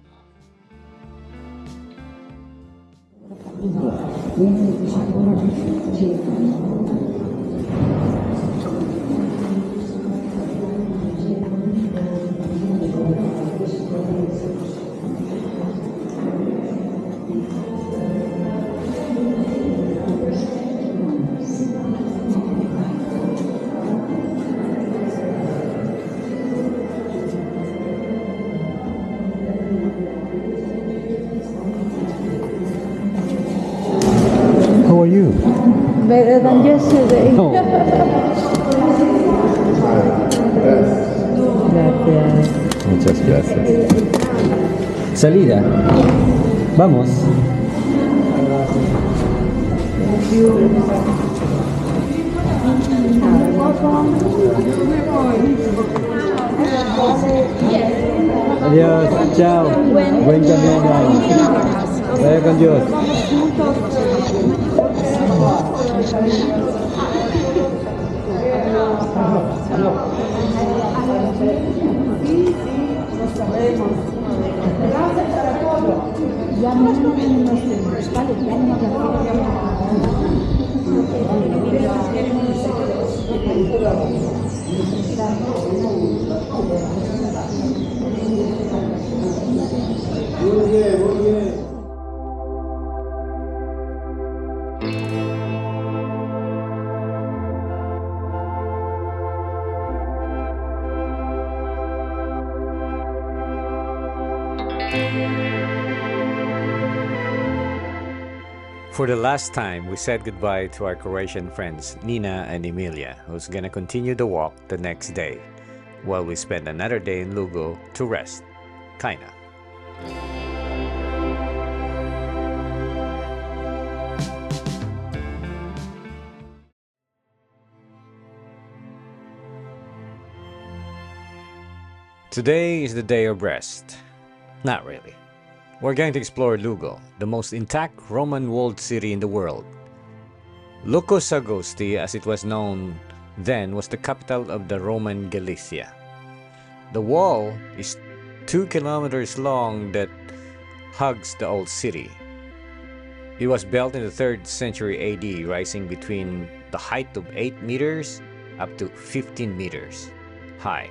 How are you? Better than yesterday. Oh. Gracias. Muchas gracias. Salida. Vamos. Adiós. Chao. Buen camino. Vaya con Dios. For the last time, we said goodbye to our Croatian friends Nina and Emilia, who's gonna continue the walk the next day, while we spend another day in Lugo to rest. Kinda. Today is the day of rest. Not really. We're going to explore Lugo, the most intact Roman walled city in the world. Lucus Augusti, as it was known then, was the capital of the Roman Galicia. The wall is 2 kilometers long that hugs the old city. It was built in the 3rd century AD, rising between the height of 8 meters up to 15 meters high.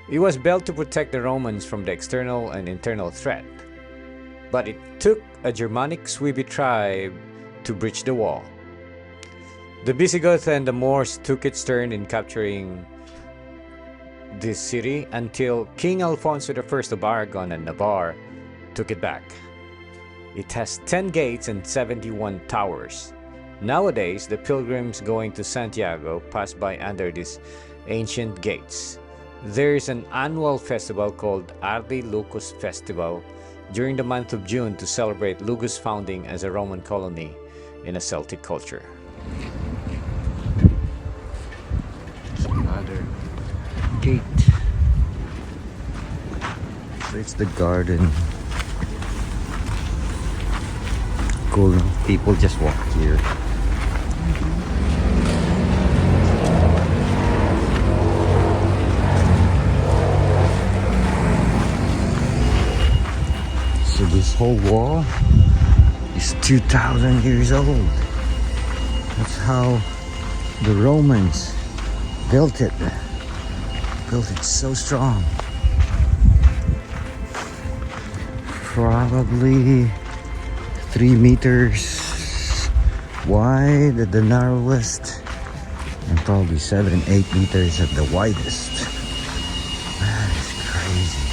It was built to protect the Romans from the external and internal threat. But it took a Germanic Suebi tribe to breach the wall. The Visigoths and the Moors took its turn in capturing this city until King Alfonso I of Aragon and Navarre took it back. It has 10 gates and 71 towers. Nowadays, the pilgrims going to Santiago pass by under these ancient gates. There is an annual festival called Ardi Lucus Festival during the month of June to celebrate Lugo's founding as a Roman colony in a Celtic culture. Another gate. So it's the garden. Cool. People just walk here. So this whole wall is 2,000 years old. That's how the Romans built it. Built it so strong. Probably 3 meters wide at the narrowest, and probably 7 8 meters at the widest. That is crazy.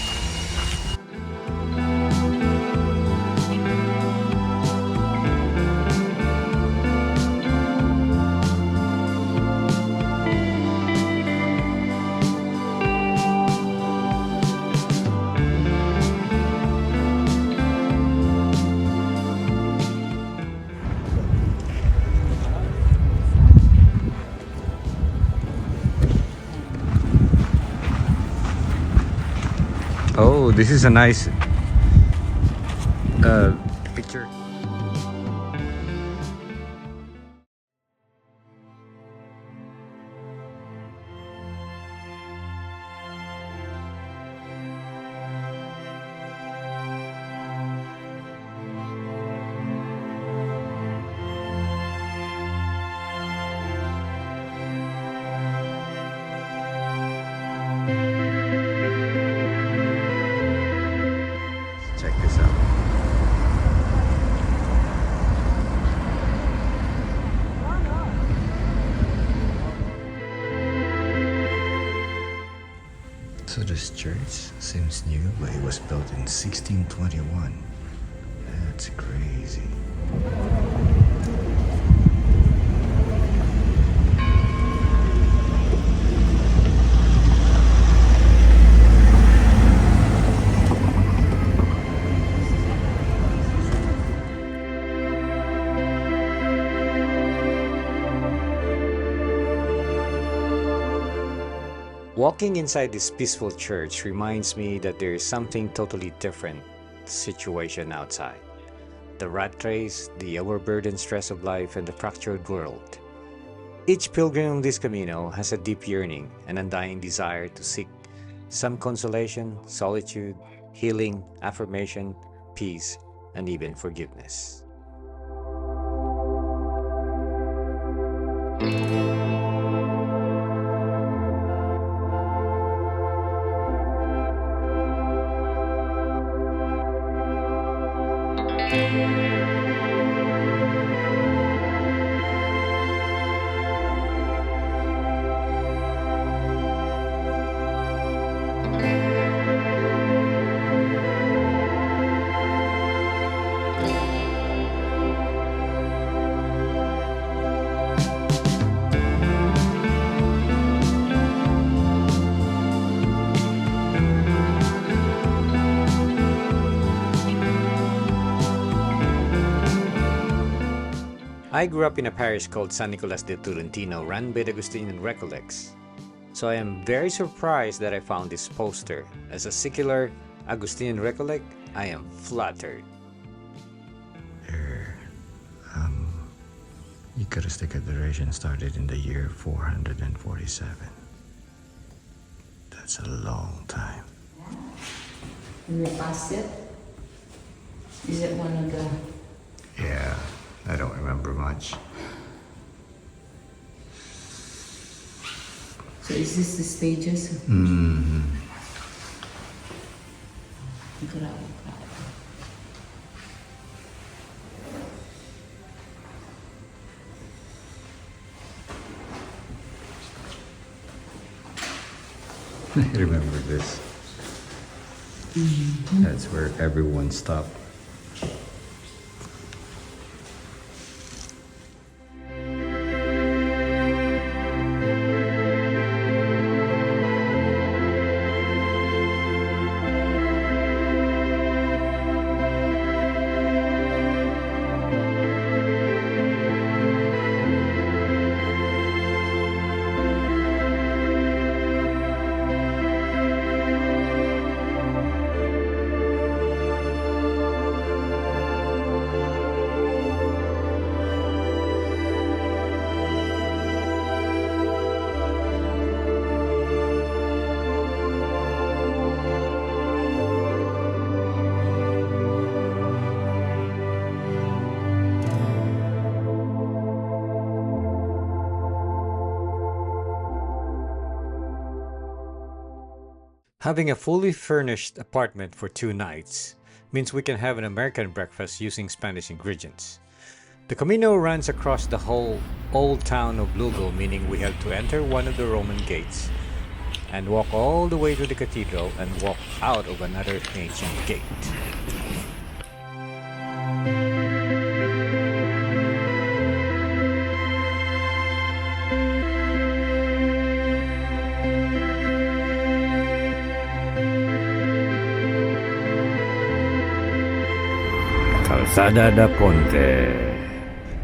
Oh, this is a nice picture. Check this out. So this church seems new, but it was built in 1621. That's crazy. Walking inside this peaceful church reminds me that there is something totally different situation outside. The rat race, the overburdened stress of life, and the fractured world. Each pilgrim on this Camino has a deep yearning, an undying desire to seek some consolation, solitude, healing, affirmation, peace, and even forgiveness. I grew up in a parish called San Nicolas de Tolentino, run by the Augustinian Recollects. So I am very surprised that I found this poster. As a secular Augustinian Recollect, I am flattered. Eucharistic adoration started in the year 447. That's a long time. And the passet? Is it one of the... Yeah, I don't remember much. So is this the stages? Mm-hmm. Grado. I remember this. That's where everyone stopped. Having a fully furnished apartment for 2 nights means we can have an American breakfast using Spanish ingredients. The Camino runs across the whole old town of Lugo, meaning we have to enter one of the Roman gates and walk all the way to the cathedral and walk out of another ancient gate. Calzada da Ponte.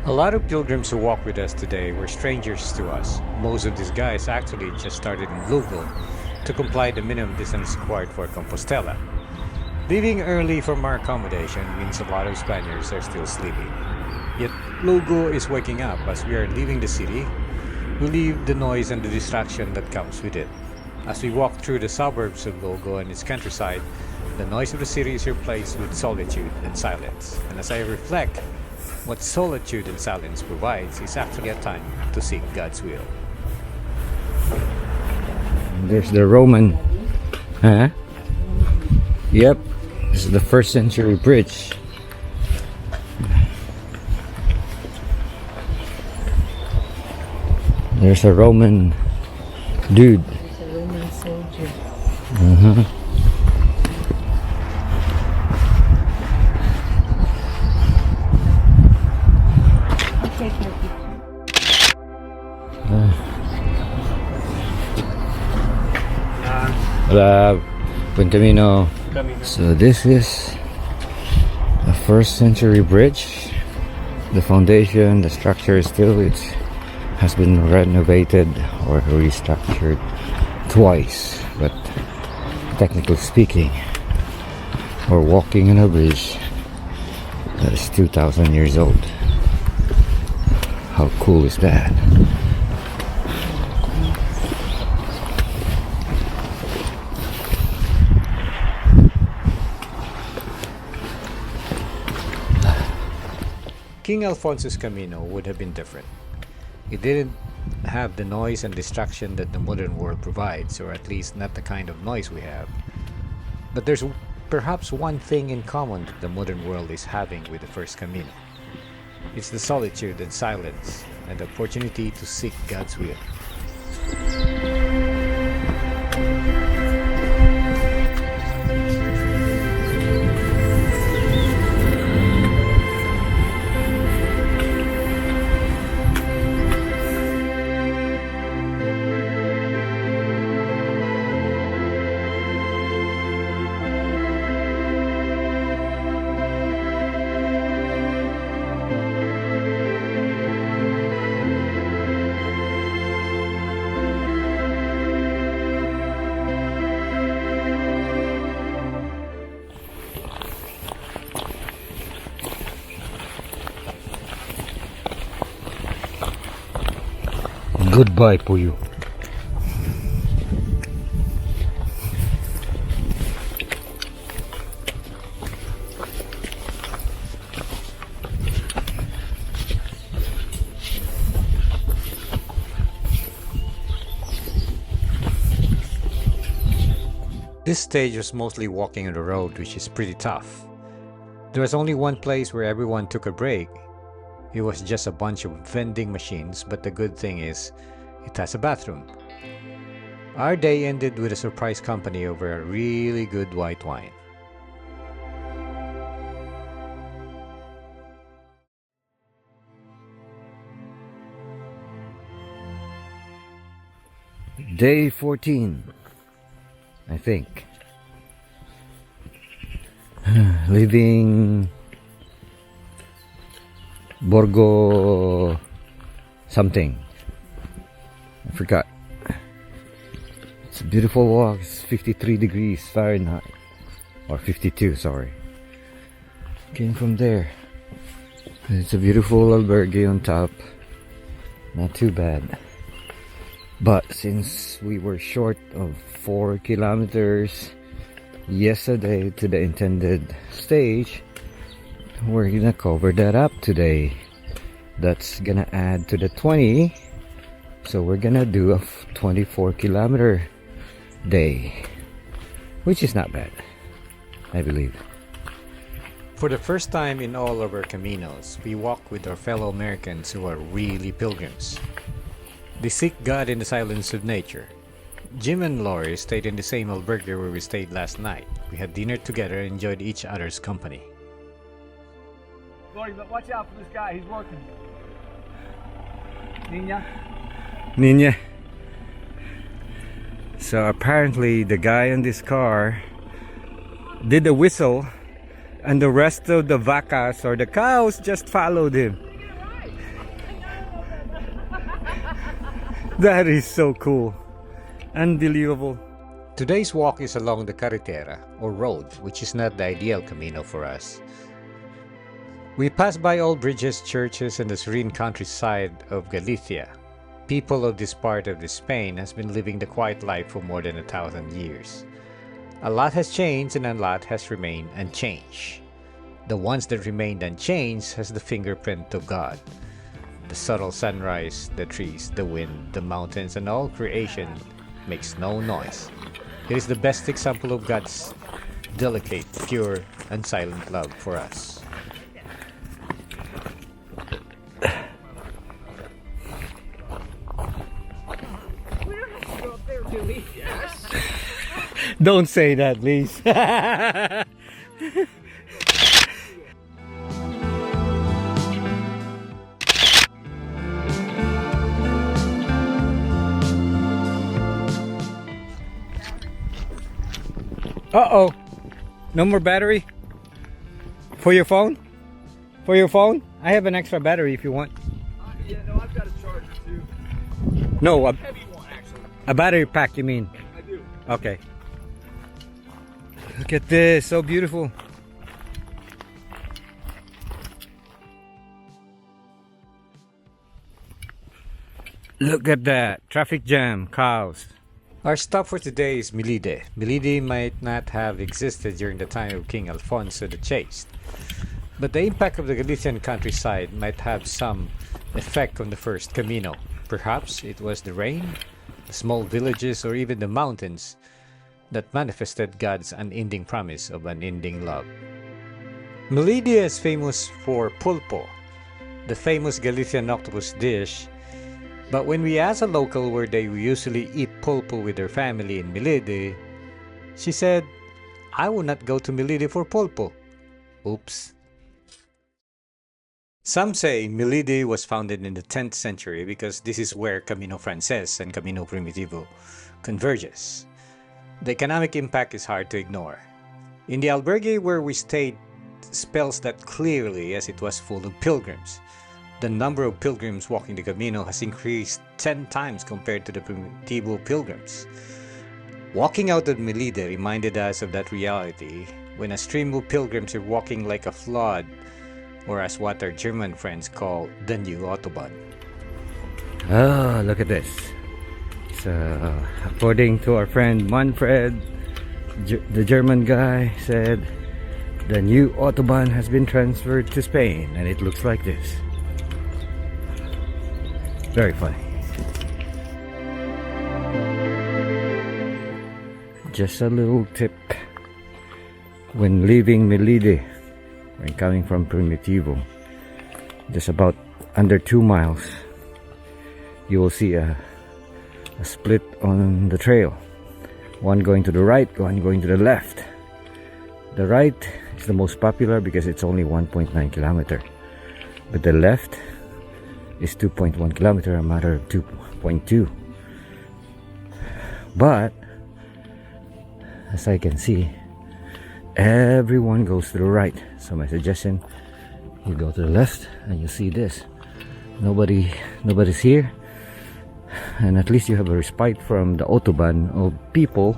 A lot of pilgrims who walk with us today were strangers to us. Most of these guys actually just started in Lugo to comply the minimum distance required for Compostela. Leaving early from our accommodation means a lot of Spaniards are still sleeping. Yet Lugo is waking up as we are leaving the city. We leave the noise and the distraction that comes with it. As we walk through the suburbs of Lugo and its countryside, the noise of the city is replaced with solitude and silence. And as I reflect, what solitude and silence provides is actually a time to seek God's will. There's the Roman. Huh? Yep. This is the 1st century bridge. There's a Roman dude. There's a Roman soldier. Uh-huh. Buen Camino. So this is a 1st century bridge. The foundation, the structure is still, it has been renovated or restructured twice, but technically speaking, we're walking on a bridge that is 2,000 years old. How cool is that? King Alfonso's Camino would have been different. It didn't have the noise and distraction that the modern world provides, or at least not the kind of noise we have. But there's perhaps one thing in common that the modern world is having with the first Camino. It's the solitude and silence and the opportunity to seek God's will. Goodbye, Puyo. This stage was mostly walking on the road, which is pretty tough. There was only one place where everyone took a break. It was just a bunch of vending machines, but the good thing is, it has a bathroom. Our day ended with a surprise company over a really good white wine. Day 14, I think. Leaving Burgo something. I forgot. It's a beautiful walk. It's 53 degrees Fahrenheit. Or 52, sorry. Came from there. It's a beautiful albergue on top. Not too bad. But since we were short of 4 kilometers yesterday to the intended stage, we're gonna cover that up today. That's gonna add to the 20, so we're gonna do a 24 kilometer day, which is not bad, I believe. For the first time in all of our Caminos, we walk with our fellow Americans who are really pilgrims. They seek God in the silence of nature. Jim and Lori stayed in the same albergue where we stayed last night. We had dinner together and enjoyed each other's company. Lori, watch out for this guy. He's working. Nina. So apparently the guy in this car did the whistle and the rest of the vacas or the cows just followed him. That is so cool. Unbelievable. Today's walk is along the carretera, or road, which is not the ideal Camino for us. We pass by old bridges, churches, and the serene countryside of Galicia. People of this part of Spain has been living the quiet life for more than 1,000 years. A lot has changed and a lot has remained unchanged. The ones that remained unchanged has the fingerprint of God. The subtle sunrise, the trees, the wind, the mountains, and all creation makes no noise. It is the best example of God's delicate, pure, and silent love for us. Don't say that, please. Uh-oh. No more battery? For your phone? For your phone? I have an extra battery if you want. Yeah, no, I've got a charger too. No, a Heavy one, actually. A battery pack, you mean? I do. Okay. Look at this, so beautiful. Look at that, traffic jam, cows. Our stop for today is Melide. Melide might not have existed during the time of King Alfonso the Chaste, but the impact of the Galician countryside might have some effect on the first Camino. Perhaps it was the rain, the small villages, or even the mountains that manifested God's unending promise of unending love. Melide is famous for pulpo, the famous Galician octopus dish. But when we asked a local where they usually eat pulpo with their family in Melide, she said, "I will not go to Melide for pulpo." Oops. Some say Melide was founded in the 10th century because this is where Camino Frances and Camino Primitivo converges. The economic impact is hard to ignore. In the albergue where we stayed spells that clearly as it was full of pilgrims. The number of pilgrims walking the Camino has increased 10 times compared to the Primitivo pilgrims. Walking out of Melide reminded us of that reality when a stream of pilgrims are walking like a flood, or as what our German friends call the new Autobahn. Oh, look at this. So, according to our friend Manfred, the German guy said the new Autobahn has been transferred to Spain, and it looks like this. Very funny. just a little tip. When leaving Melide, when coming from Primitivo, just about under 2 miles, you will see a split on the trail. One going to the right, one going to the left. The right is the most popular because it's only 1.9 kilometer. But the left is 2.1 kilometer, a matter of 2.2. But as I can see, everyone goes to the right. So my suggestion, you go to the left and you see this. Nobody's here, and at least you have a respite from the autobahn of people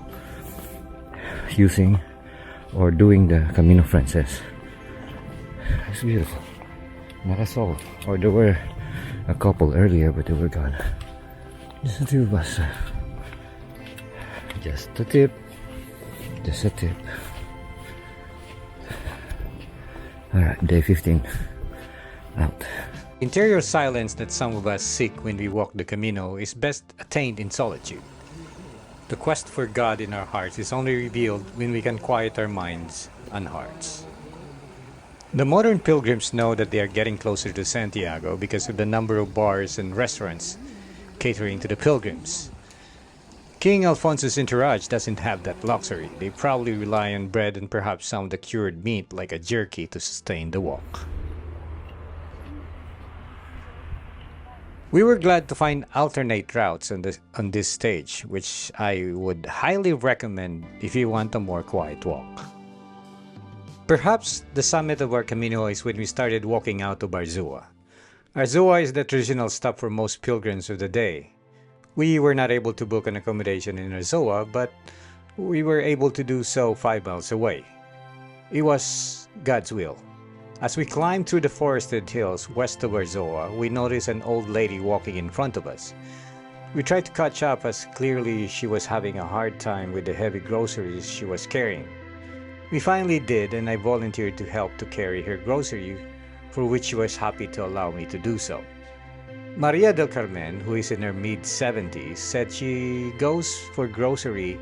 using or doing the Camino Frances. It's beautiful. Not a soul. Or there were a couple earlier, but they were gone. Just the two of us. Just a tip. Just a tip. Alright, day 15. Out. Interior silence that some of us seek when we walk the Camino is best attained in solitude. The quest for God in our hearts is only revealed when we can quiet our minds and hearts. The modern pilgrims know that they are getting closer to Santiago because of the number of bars and restaurants catering to the pilgrims. King Alfonso's entourage doesn't have that luxury. They probably rely on bread and perhaps some of the cured meat like a jerky to sustain the walk. We were glad to find alternate routes on this stage, which I would highly recommend if you want a more quiet walk. Perhaps the summit of our Camino is when we started walking out of Arzua. Arzua is the traditional stop for most pilgrims of the day. We were not able to book an accommodation in Arzua, but we were able to do so 5 miles away. It was God's will. As we climbed through the forested hills west of Arzua, we noticed an old lady walking in front of us. We tried to catch up as clearly she was having a hard time with the heavy groceries she was carrying. We finally did, and I volunteered to help to carry her grocery, for which she was happy to allow me to do so. Maria del Carmen, who is in her mid-70s, said she goes for grocery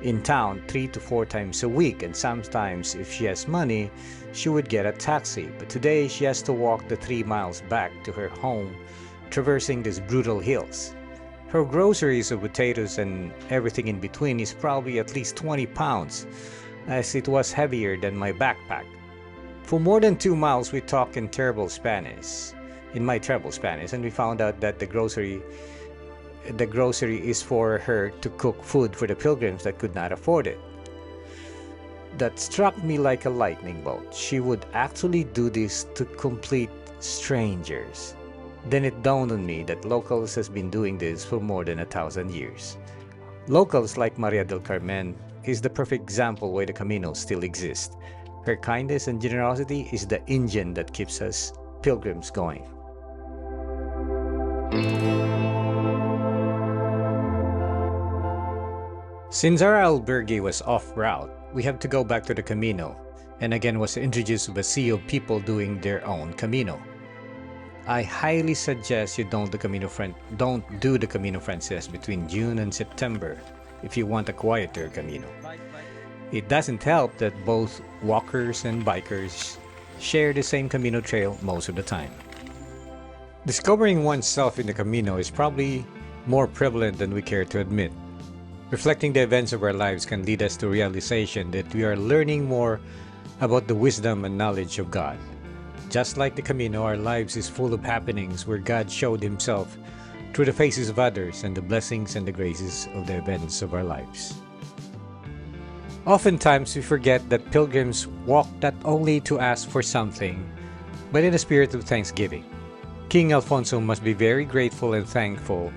in town 3 to 4 times a week, and sometimes if she has money, she would get a taxi. But today she has to walk the 3 miles back to her home, traversing these brutal hills. Her groceries of potatoes and everything in between is probably at least 20 pounds, as it was heavier than my backpack. For more than 2 miles we talked in my terrible Spanish, and we found out that the grocery is for her to cook food for the pilgrims that could not afford it. That struck me like a lightning bolt. She would actually do this to complete strangers. Then it dawned on me that locals has been doing this for more than 1,000 years. Locals like Maria del Carmen is the perfect example why the Camino still exists. Her kindness and generosity is the engine that keeps us pilgrims going. Since our albergue was off-route, we have to go back to the Camino, and again was introduced to a sea of people doing their own Camino. I highly suggest you don't do the Camino Frances between June and September if you want a quieter Camino. It doesn't help that both walkers and bikers share the same Camino trail most of the time. Discovering oneself in the Camino is probably more prevalent than we care to admit. Reflecting the events of our lives can lead us to realization that we are learning more about the wisdom and knowledge of God. Just like the Camino, our lives is full of happenings where God showed Himself through the faces of others and the blessings and the graces of the events of our lives. Oftentimes we forget that pilgrims walk not only to ask for something, but in a spirit of thanksgiving. King Alfonso must be very grateful and thankful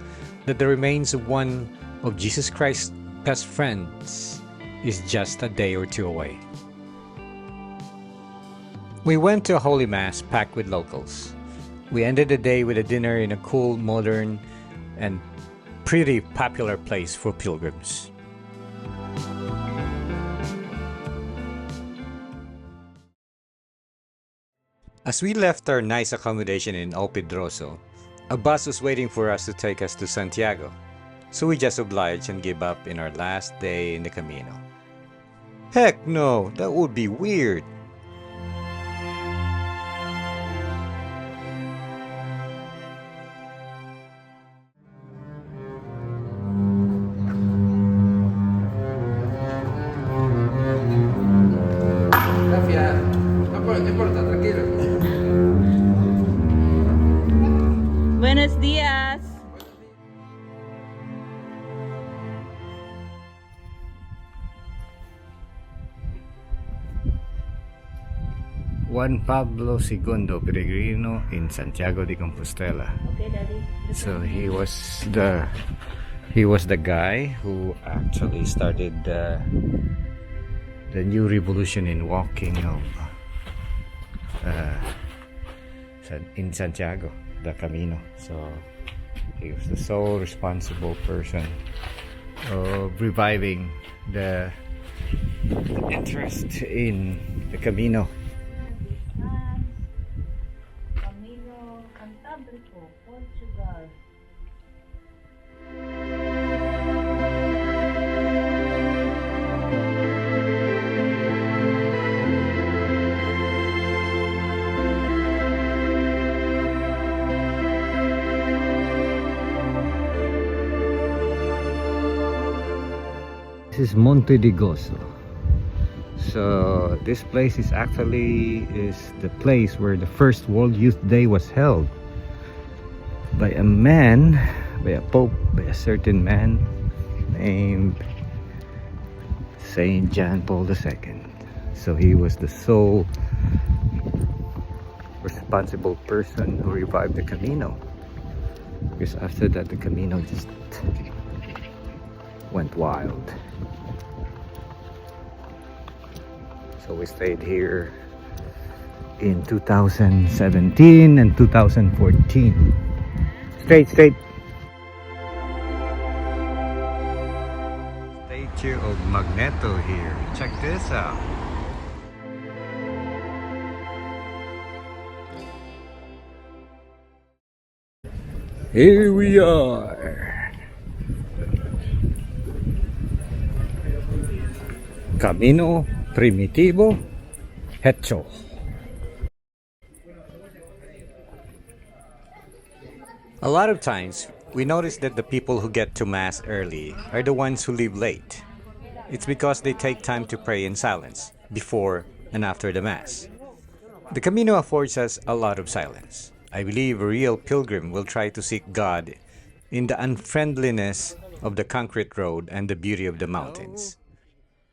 that the remains of one of Jesus Christ's best friends is just a day or two away. We went to a Holy Mass packed with locals. We ended the day with a dinner in a cool, modern, and pretty popular place for pilgrims. As we left our nice accommodation in O Pedrouzo, a bus was waiting for us to take us to Santiago. so we just obliged and give up in our last day in the Camino. Heck no, that would be weird. Gracias. No importa, tranquilo. Buenos días. Juan Pablo II Peregrino in Santiago de Compostela. Okay, Daddy. So he was the guy who actually started the new revolution in walking of in Santiago, the Camino. So he was the sole responsible person of reviving the interest in the Camino. Camino Cantábrico, Portugal. This is Monte di Gozo. So this place is the place where the first World Youth Day was held by a man, by a pope, by a certain man named Saint John Paul II. So he was the sole responsible person who revived the Camino, because after that the Camino just went wild. So we stayed here in 2017 and 2014. Straight. Statue of Magneto here. Check this out. Here we are. Camino Primitivo hecho. A lot of times, we notice that the people who get to Mass early are the ones who leave late. It's because they take time to pray in silence, before and after the Mass. The Camino affords us a lot of silence. I believe a real pilgrim will try to seek God in the unfriendliness of the concrete road and the beauty of the mountains.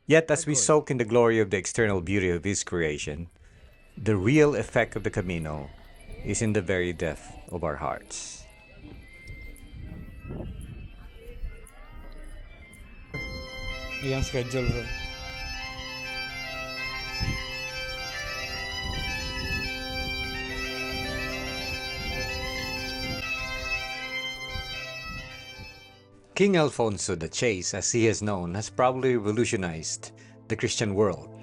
Yet as we soak in the glory of the external beauty of His creation, the real effect of the Camino is in the very depth of our hearts. Yang schedule bro. King Alfonso the Chase, as he is known, has probably revolutionized the Christian world,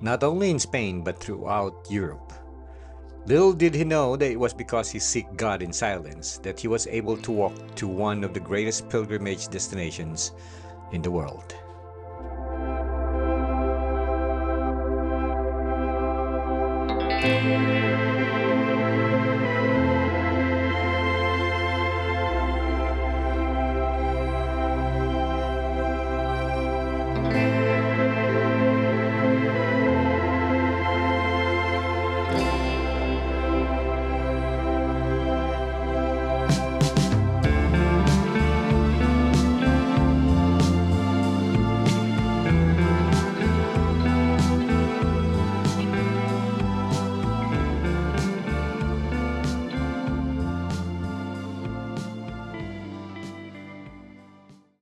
not only in Spain but throughout Europe. Little did he know that it was because he sought God in silence that he was able to walk to one of the greatest pilgrimage destinations in the world.